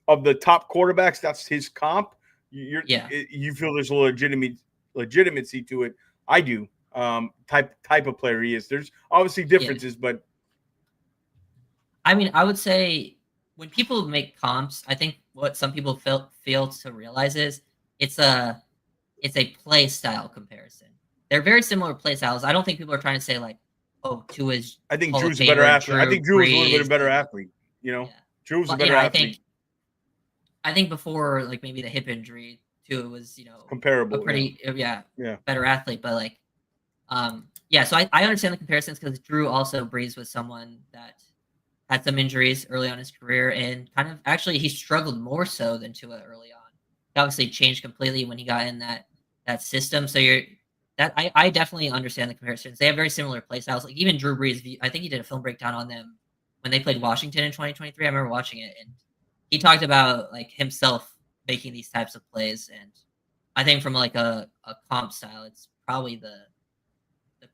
of the top quarterbacks, that's his comp. You feel there's a legitimacy to it. I do. Type of player he is. There's obviously differences, but I mean, I would say when people make comps, I think what some people fail to realize is it's a play style comparison. They're very similar play styles. I don't think people are trying to say like, oh, Tua's. I think Drew's a better athlete. I think Drew was a little bit better athlete. Drew was a better athlete. I think before like maybe the hip injury, Tua was comparable, a pretty better athlete. But like, so I understand the comparisons because Drew also Brees was someone that had some injuries early on in his career and kind of actually he struggled more so than Tua early on. He obviously changed completely when he got in that system. So I definitely understand the comparisons. They have very similar play styles. Like even Drew Brees, I think he did a film breakdown on them when they played Washington in 2023. I remember watching it and he talked about like himself making these types of plays. And I think from like a comp style, it's probably the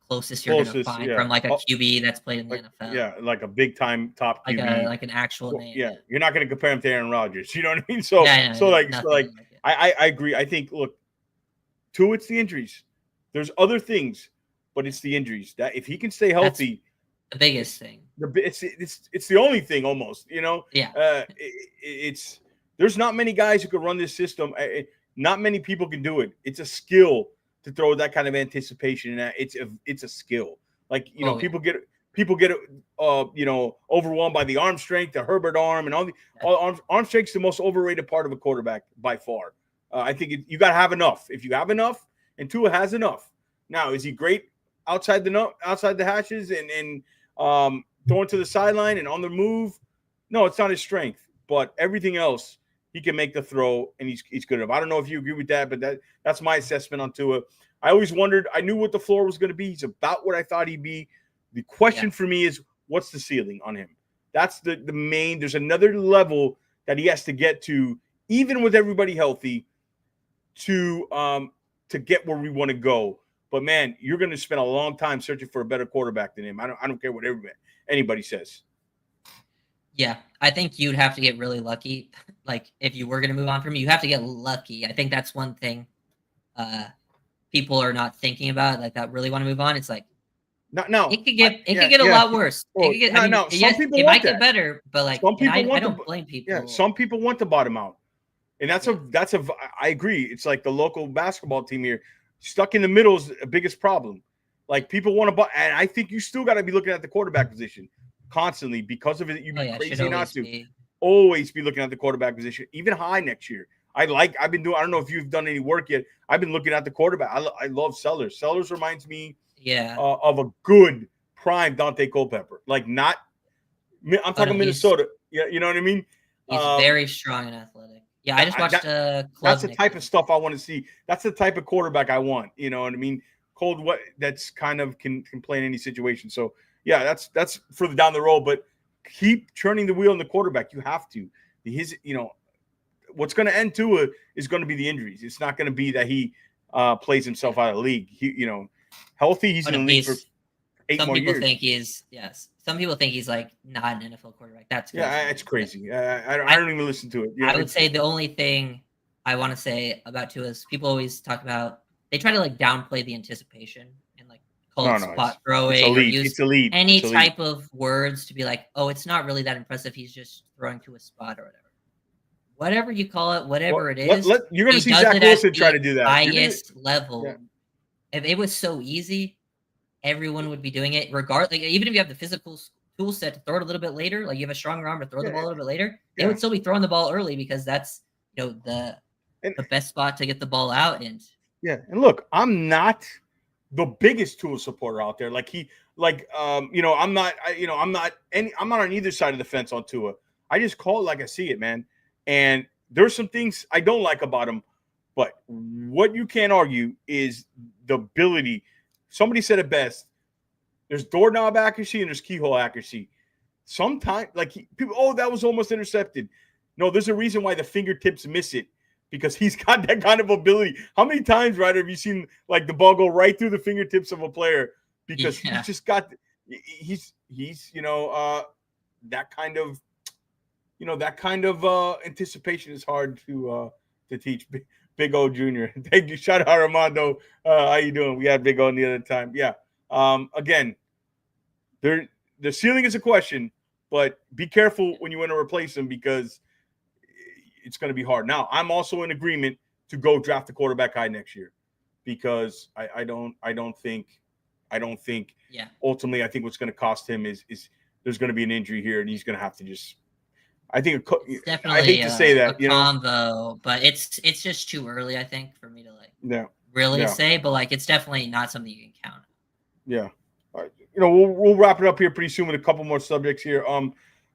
closest you're going to find from like a QB that's played in the NFL. Yeah, like a big time top QB, like an actual name. Yeah, you're not going to compare him to Aaron Rodgers. You know what I mean? So I agree. I think Tua, it's the injuries. There's other things, but it's the injuries. That if he can stay healthy, that's the biggest thing. It's the only thing almost. Yeah. There's not many guys who can run this system. Not many people can do it. It's a skill to throw that kind of anticipation, and it's a skill. Like people get overwhelmed by the arm strength, the Herbert arm, and arm strength's the most overrated part of a quarterback by far. I think you got to have enough. If you have enough, and Tua has enough. Now, is he great outside the hashes and throwing to the sideline and on the move? No, it's not his strength. But everything else, he can make the throw, and he's good enough. I don't know if you agree with that, but that's my assessment on Tua. I always wondered. I knew what the floor was going to be. He's about what I thought he'd be. The question for me is, what's the ceiling on him? That's the main. There's another level that he has to get to, even with everybody healthy, to get where we want to go. But man, you're going to spend a long time searching for a better quarterback than him. I don't care what anybody says. Yeah, I think you'd have to get really lucky. Like if you were going to move on from him, you have to get lucky. I think that's one thing people are not thinking about, like that really want to move on. It's like no, it could get a lot worse. Well, it might get better, but like I don't blame people. Yeah, some people want to bottom out. And I agree. It's like the local basketball team here. Stuck in the middle is the biggest problem. Like people want to, and I think you still got to be looking at the quarterback position constantly because of it. You'd be crazy not to. Always be looking at the quarterback position, even high next year. I've been doing, I don't know if you've done any work yet. I've been looking at the quarterback. I love Sellers. Sellers reminds me of a good prime Dante Culpepper. Like I'm talking Minnesota. Yeah, you know what I mean? He's very strong and athletic. Yeah, I just watched that's the type of stuff I want to see. That's the type of quarterback I want. You know what I mean? That's kind of can play in any situation. So yeah, that's further down the road, but keep turning the wheel on the quarterback. You have to. What's going to end Tua is going to be the injuries. It's not going to be that he plays himself out of the league. Healthy, he's in the league for 8 more years. Some people think he's like not an NFL quarterback. That's crazy. Yeah, it's crazy. I don't even listen to it. I would say the only thing I want to say about Tua is people always talk about, they try to like downplay the anticipation and like call it spot throwing or use any type of words to be like, oh, it's not really that impressive. He's just throwing to a spot or whatever. Whatever you call it, whatever it is. You're going to see Zach Wilson try to do that. Highest level. Yeah. If it was so easy, everyone would be doing it regardless. Like, even if you have the physical tool set to throw it a little bit later, like you have a stronger arm to throw the ball a little bit later, they would still be throwing the ball early because that's the best spot to get the ball out. And look, I'm not the biggest tool supporter out there. I'm not on either side of the fence on Tua. I just call it like I see it, man. And there's some things I don't like about him, but what you can't argue is the ability. Somebody said it best. There's doorknob accuracy and there's keyhole accuracy. Sometimes, people, that was almost intercepted. No, there's a reason why the fingertips miss it because he's got that kind of ability. How many times, Ryder, have you seen like the ball go right through the fingertips of a player because he's just got he's that kind of anticipation is hard to teach. Big O Junior. Thank you. Shout out Armando. How you doing? We had Big O the other time. Yeah. Again, the ceiling is a question, but be careful when you want to replace him because it's going to be hard. Now, I'm also in agreement to go draft the quarterback high next year because I don't think ultimately I think what's going to cost him is there's going to be an injury here and he's going to have to just. I think definitely. I hate to say that, combo, but it's just too early, I think, for me to really say. But like, it's definitely not something you can count on. Yeah, all right. We'll wrap it up here pretty soon with a couple more subjects here.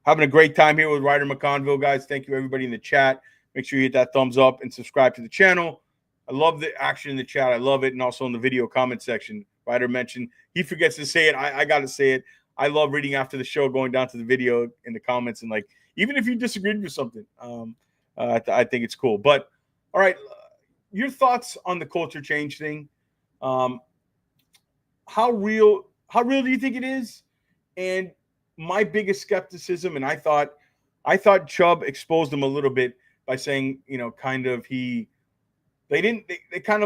Having a great time here with Ryder McConville, guys. Thank you everybody in the chat. Make sure you hit that thumbs up and subscribe to the channel. I love the action in the chat. I love it, and also in the video comment section. Ryder mentioned he forgets to say it. I got to say it. I love reading after the show, going down to the video in the comments and like. Even if you disagreed with something, I think it's cool. But, all right, your thoughts on the culture change thing. How real do you think it is? And my biggest skepticism, and I thought Chubb exposed him a little bit by saying, they kind of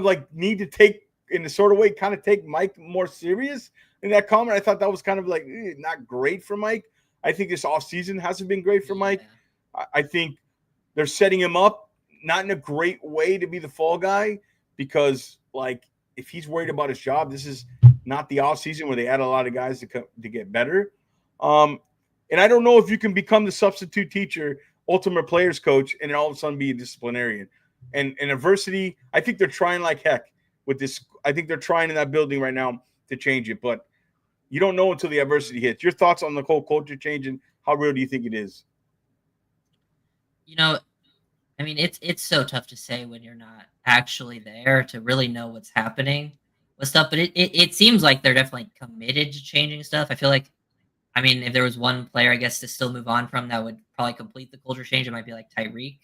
like need to take, in a sort of way, kind of take Mike more serious in that comment. I thought that was kind of like not great for Mike. I think this offseason hasn't been great for Mike. I think they're setting him up not in a great way to be the fall guy because, like, if he's worried about his job, this is not the offseason where they add a lot of guys to get better. And I don't know if you can become the substitute teacher, ultimate players coach, and then all of a sudden be a disciplinarian. And adversity, I think they're trying like heck with this. I think they're trying in that building right now to change it, but you don't know until the adversity hits. Your thoughts on the whole culture change and how real do you think it is? I mean, it's so tough to say when you're not actually there to really know what's happening with stuff. But it seems like they're definitely committed to changing stuff. I feel like, I mean, if there was one player, I guess, to still move on from that would probably complete the culture change, it might be like Tyreek,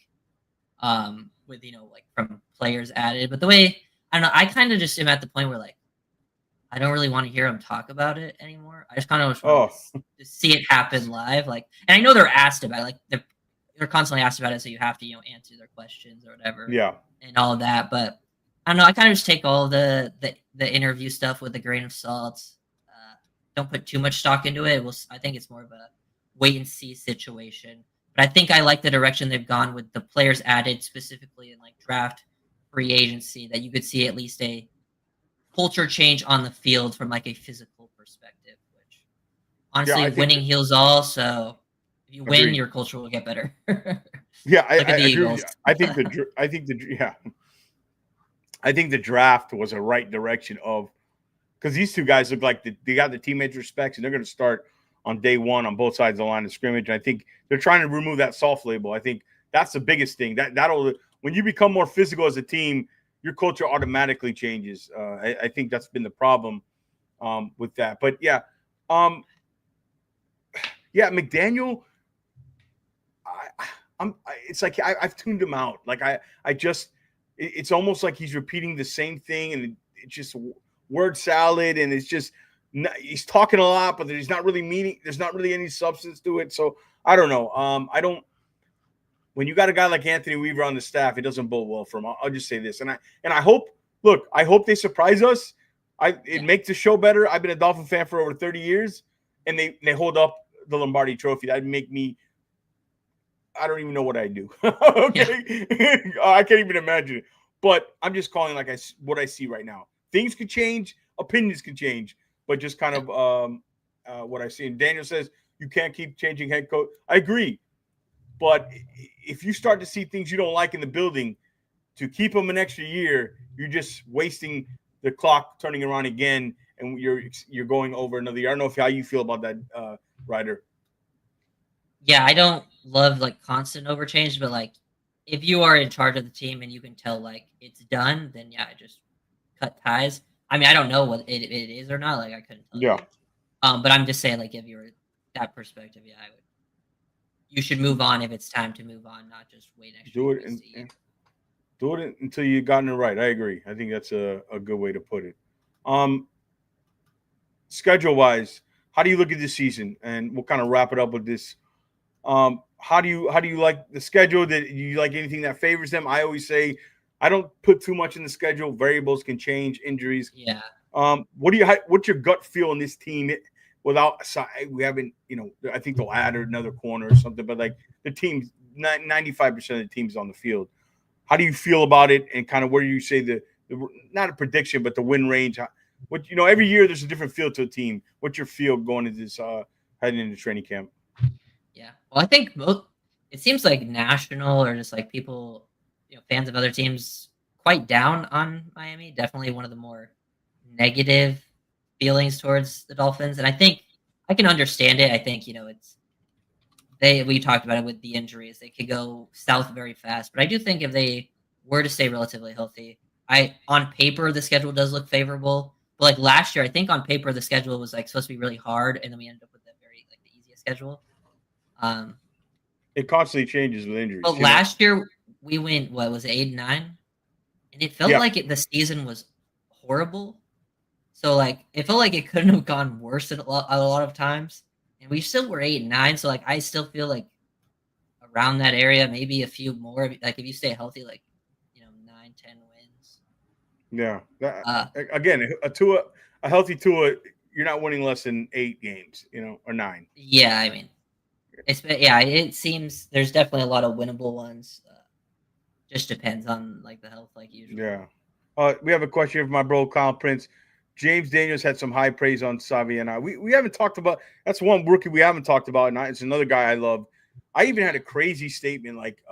with like from players added. But the way I don't know, I kind of just am at the point where like. I don't really want to hear them talk about it anymore. I just kind of want to see it happen live. Like, and I know they're asked about it. Like they're constantly asked about it, so you have to answer their questions or whatever. Yeah, and all of that. But I don't know. I kind of just take all the interview stuff with a grain of salt. Don't put too much stock into it. I think it's more of a wait and see situation. But I think I like the direction they've gone with the players added specifically in like draft, free agency. That you could see at least a culture change on the field from like a physical perspective, which honestly winning heals all. So if you win, your culture will get better. Yeah, I agree. I think the draft was a right direction of because these two guys look like they got the teammates' respects and they're going to start on day one on both sides of the line of scrimmage. And I think they're trying to remove that soft label. I think that's the biggest thing. That'll when you become more physical as a team. Your culture automatically changes. I think that's been the problem with that. But McDaniel. It's like I've tuned him out. Like it's almost like he's repeating the same thing, and it's just word salad, and it's just he's talking a lot, but there's not really meaning. There's not really any substance to it. So I don't know. I don't. When you got a guy like Anthony Weaver on the staff, it doesn't bode well for him. I'll just say this, and I hope. Look, I hope they surprise us. It makes the show better. I've been a Dolphin fan for over 30 years, and they hold up the Lombardi Trophy. That'd make me. I don't even know what I do. Okay, I can't even imagine it. But I'm just calling like what I see right now. Things could change, opinions can change, but just kind of what I see. And Daniel says you can't keep changing head coach. I agree. But if you start to see things you don't like in the building, to keep them an extra year, you're just wasting the clock turning around again, and you're going over another year. I don't know how you feel about that, Ryder. Yeah, I don't love like constant overchange, but like if you are in charge of the team and you can tell like it's done, then yeah, just cut ties. I mean, I don't know what it is or not. Like I couldn't tell you. But I'm just saying, like if you're that perspective, yeah, I would. You should move on if it's time to move on, not just wait next do year. It. Do it until you've gotten it right. I agree. I think that's a good way to put it. Schedule wise, how do you look at this season? And we'll kind of wrap it up with this. How do you like the schedule? That you like anything that favors them? I always say I don't put too much in the schedule. Variables can change, injuries. Yeah. What's your gut feel on this team? We haven't, I think they'll add another corner or something, but like the team, 95% of the team's on the field. How do you feel about it? And kind of where you say the not a prediction, but the win range. Every year there's a different feel to a team. What's your feel going into this heading into training camp? Yeah. Well, I think it seems like national or just like people, fans of other teams quite down on Miami. Definitely one of the more negative feelings towards the Dolphins. And I think I can understand it. I think, we talked about it with the injuries. They could go south very fast. But I do think if they were to stay relatively healthy, on paper the schedule does look favorable. But like last year, I think on paper the schedule was like supposed to be really hard, and then we ended up with the easiest schedule. It constantly changes with injuries. But last year we went, what was it, 8-9? And it felt like the season was horrible. So like it felt like it couldn't have gone worse a lot of times. And we still were 8-9. So like I still feel like around that area, maybe a few more. Like if you stay healthy, 9-10 wins. Yeah. Again, a healthy Tua, you're not winning less than 8 games, or 9. Yeah, I mean, it seems there's definitely a lot of winnable ones. Just depends on the health, like usual. Yeah. We have a question from my bro Kyle Prince. James Daniels had some high praise on Savi and I. We haven't talked about. That's one rookie we haven't talked about, and it's another guy I love. I even had a crazy statement like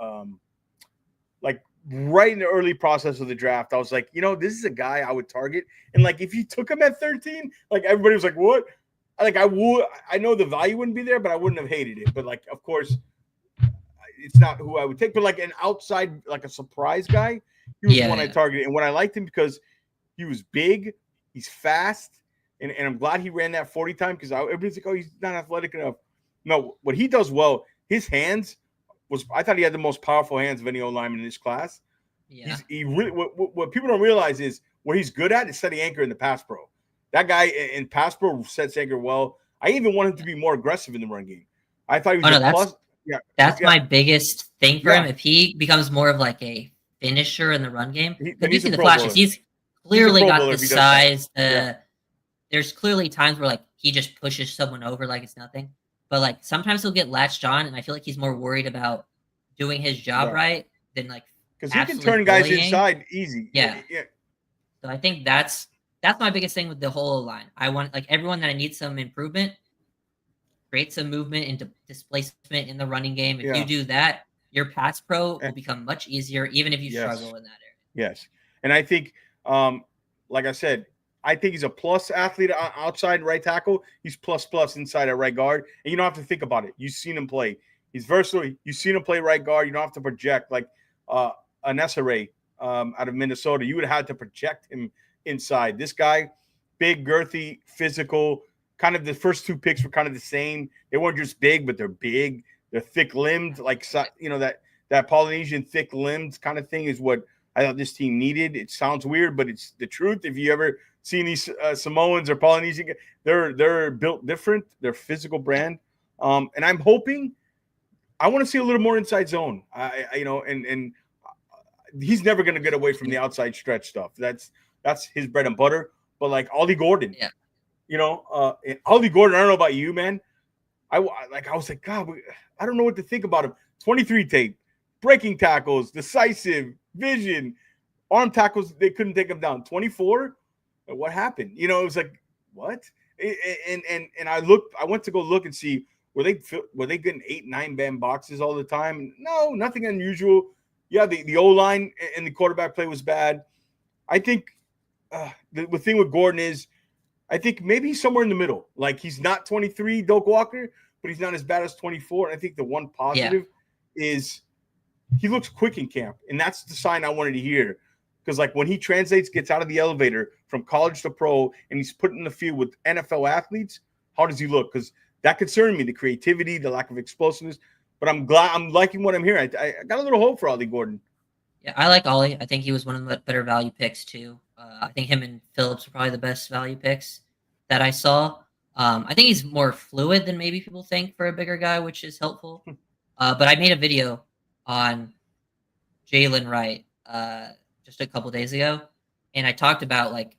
right in the early process of the draft. I was like, this is a guy I would target, and like if you took him at 13, like everybody was like, what? Like I know the value wouldn't be there, but I wouldn't have hated it. But like, of course, it's not who I would take. But like an outside, like a surprise guy, he was one I targeted, and when I liked him because he was big, he's fast, and I'm glad he ran that 40 time because everybody's like, oh, he's not athletic enough. No, what he does well, his hands I thought he had the most powerful hands of any O-lineman in this class. Yeah. He really what people don't realize is what he's good at is setting anchor in the pass pro. That guy in pass pro sets anchor well. I even want him to be more aggressive in the run game. I thought he was plus. Yeah, that's my biggest thing for him. If he becomes more of like a finisher in the run game, because you see the flashes, he's clearly got the size. There's clearly times where he just pushes someone over like it's nothing. But sometimes he'll get latched on, and I feel like he's more worried about doing his job right than because he can turn guys inside easy. Yeah. So I think that's my biggest thing with the whole line. I want everyone that I need some improvement, create some movement into displacement in the running game. If you do that, your pass pro will become much easier, even if you struggle in that area. Yes, and I think, like I said. I think he's a plus athlete outside right tackle. He's plus inside at right guard. And you don't have to think about it. You've seen him play. He's versatile. You've seen him play right guard. You don't have to project like an SRA out of Minnesota. You would have had to project him inside. This guy, big, girthy, physical. Kind of the first 2 picks were kind of the same. They weren't just big, but they're big. They're thick-limbed. That Polynesian thick-limbed kind of thing is what I thought this team needed. It sounds weird, but it's the truth. If you ever seen these Samoans or Polynesian, they're built different. They're physical brand, and I'm hoping. I want to see a little more inside zone. And he's never going to get away from the outside stretch stuff. That's his bread and butter. But like Ollie Gordon, Ollie Gordon. I don't know about you, man. I was like, God, I don't know what to think about him. 23 tape, breaking tackles, decisive, vision, arm tackles. They couldn't take him down. 24. What happened? It was like, what? And I went to go look and see, were they getting 8-9 man boxes all the time? No, nothing unusual. Yeah, the O-line and the quarterback play was bad. I think the thing with Gordon is, I think maybe he's somewhere in the middle. Like he's not 23, Doak Walker, but he's not as bad as 24. And I think the one positive is he looks quick in camp, and that's the sign I wanted to hear. Because when he translates, gets out of the elevator from college to pro, and he's put in the field with NFL athletes, how does he look? Because that concerned me, the creativity, the lack of explosiveness. But I'm liking what I'm hearing. I got a little hope for Ollie Gordon. Yeah, I like Ollie. I think he was one of the better value picks too. I think him and Phillips were probably the best value picks that I saw. I think he's more fluid than maybe people think for a bigger guy, which is helpful. But I made a video on Jalen Wright just a couple days ago, and I talked about like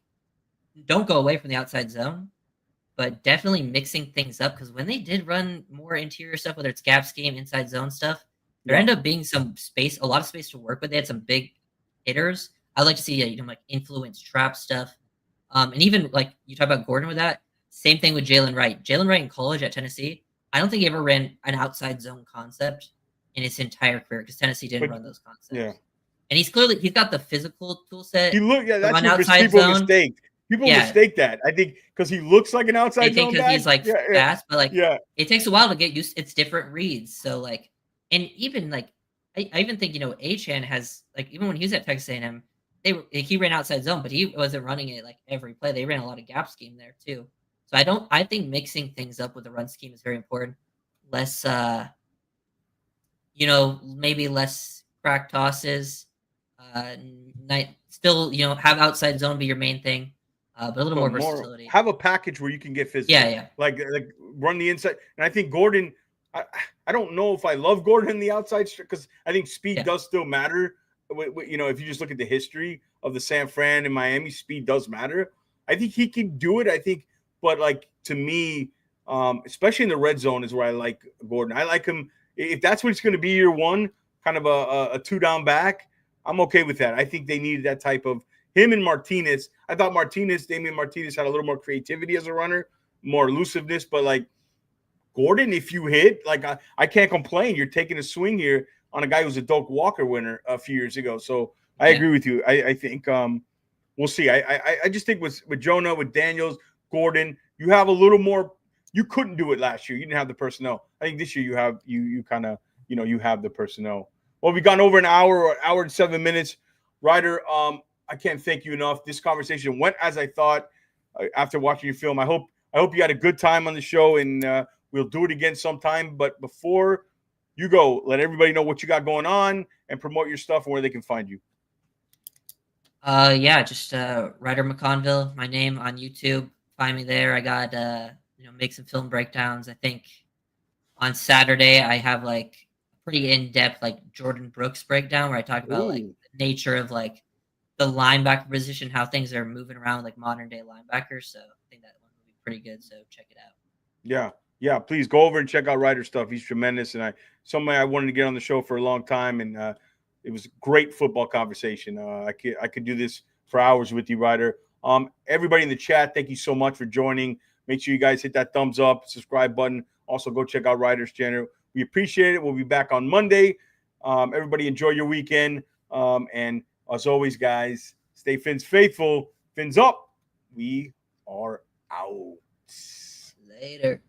don't go away from the outside zone, but definitely mixing things up because when they did run more interior stuff, whether it's gap scheme, inside zone stuff, there ended up being some space, a lot of space to work with. They had some big hitters. I'd like to see like influence trap stuff, and even like you talk about Gordon with that. Same thing with Jalen Wright. Jalen Wright in college at Tennessee, I don't think he ever ran an outside zone concept in his entire career because Tennessee didn't run those concepts. Yeah, and he's got the physical tool set. He look, yeah, to that's run what outside people zone. mistake. People mistake that. I think because he looks like an outside zone They think back. he's like fast, but like it takes a while to get used. It's different reads, so like, and even like, I even think Achan has like even when he was at Texas A&M, he ran outside zone, but he wasn't running it like every play. They ran a lot of gap scheme there too. So I think mixing things up with the run scheme is very important. Less, maybe less crack tosses. Still, have outside zone be your main thing, but a little more versatility. Have a package where you can get physical. Yeah. Like run the inside. And I think Gordon, I don't know if I love Gordon in the outside because I think speed does still matter. If you just look at the history of the San Fran and Miami, speed does matter. I think he can do it. I think, but like to me, especially in the red zone is where I like Gordon. I like him. If that's what it's going to be year one, kind of a 2-down back, I'm okay with that. I think they needed that type of him and Martinez. I thought Damian Martinez had a little more creativity as a runner, more elusiveness, but like Gordon, if you hit, like I can't complain. You're taking a swing here on a guy who's a Doak Walker winner a few years ago. So I agree with you. I think we'll see. I just think with Jonah, with Daniels, Gordon, you have a little more. You couldn't do it last year. You didn't have the personnel. I think this year you have you kind of you have the personnel. Well, we've gone over an hour or hour and 7 minutes. Ryder, I can't thank you enough. This conversation went as I thought after watching your film. I hope you had a good time on the show, and we'll do it again sometime. But before you go, let everybody know what you got going on and promote your stuff and where they can find you. Just Ryder McConville, my name on YouTube. Find me there. I got make some film breakdowns. I think on Saturday I have like pretty in-depth like Jordan Brooks breakdown where I talk about like the nature of like the linebacker position, how things are moving around like modern day linebackers. So I think that one will be pretty good. So check it out. Yeah. Please go over and check out Ryder's stuff. He's tremendous, and somebody I wanted to get on the show for a long time, and it was a great football conversation. I could do this for hours with you, Ryder. Everybody in the chat, thank you so much for joining. Make sure you guys hit that thumbs up, subscribe button. Also, go check out Ryder's channel. We appreciate it. We'll be back on Monday. Everybody enjoy your weekend. And as always, guys, stay Fins faithful. Fins up. We are out. Later.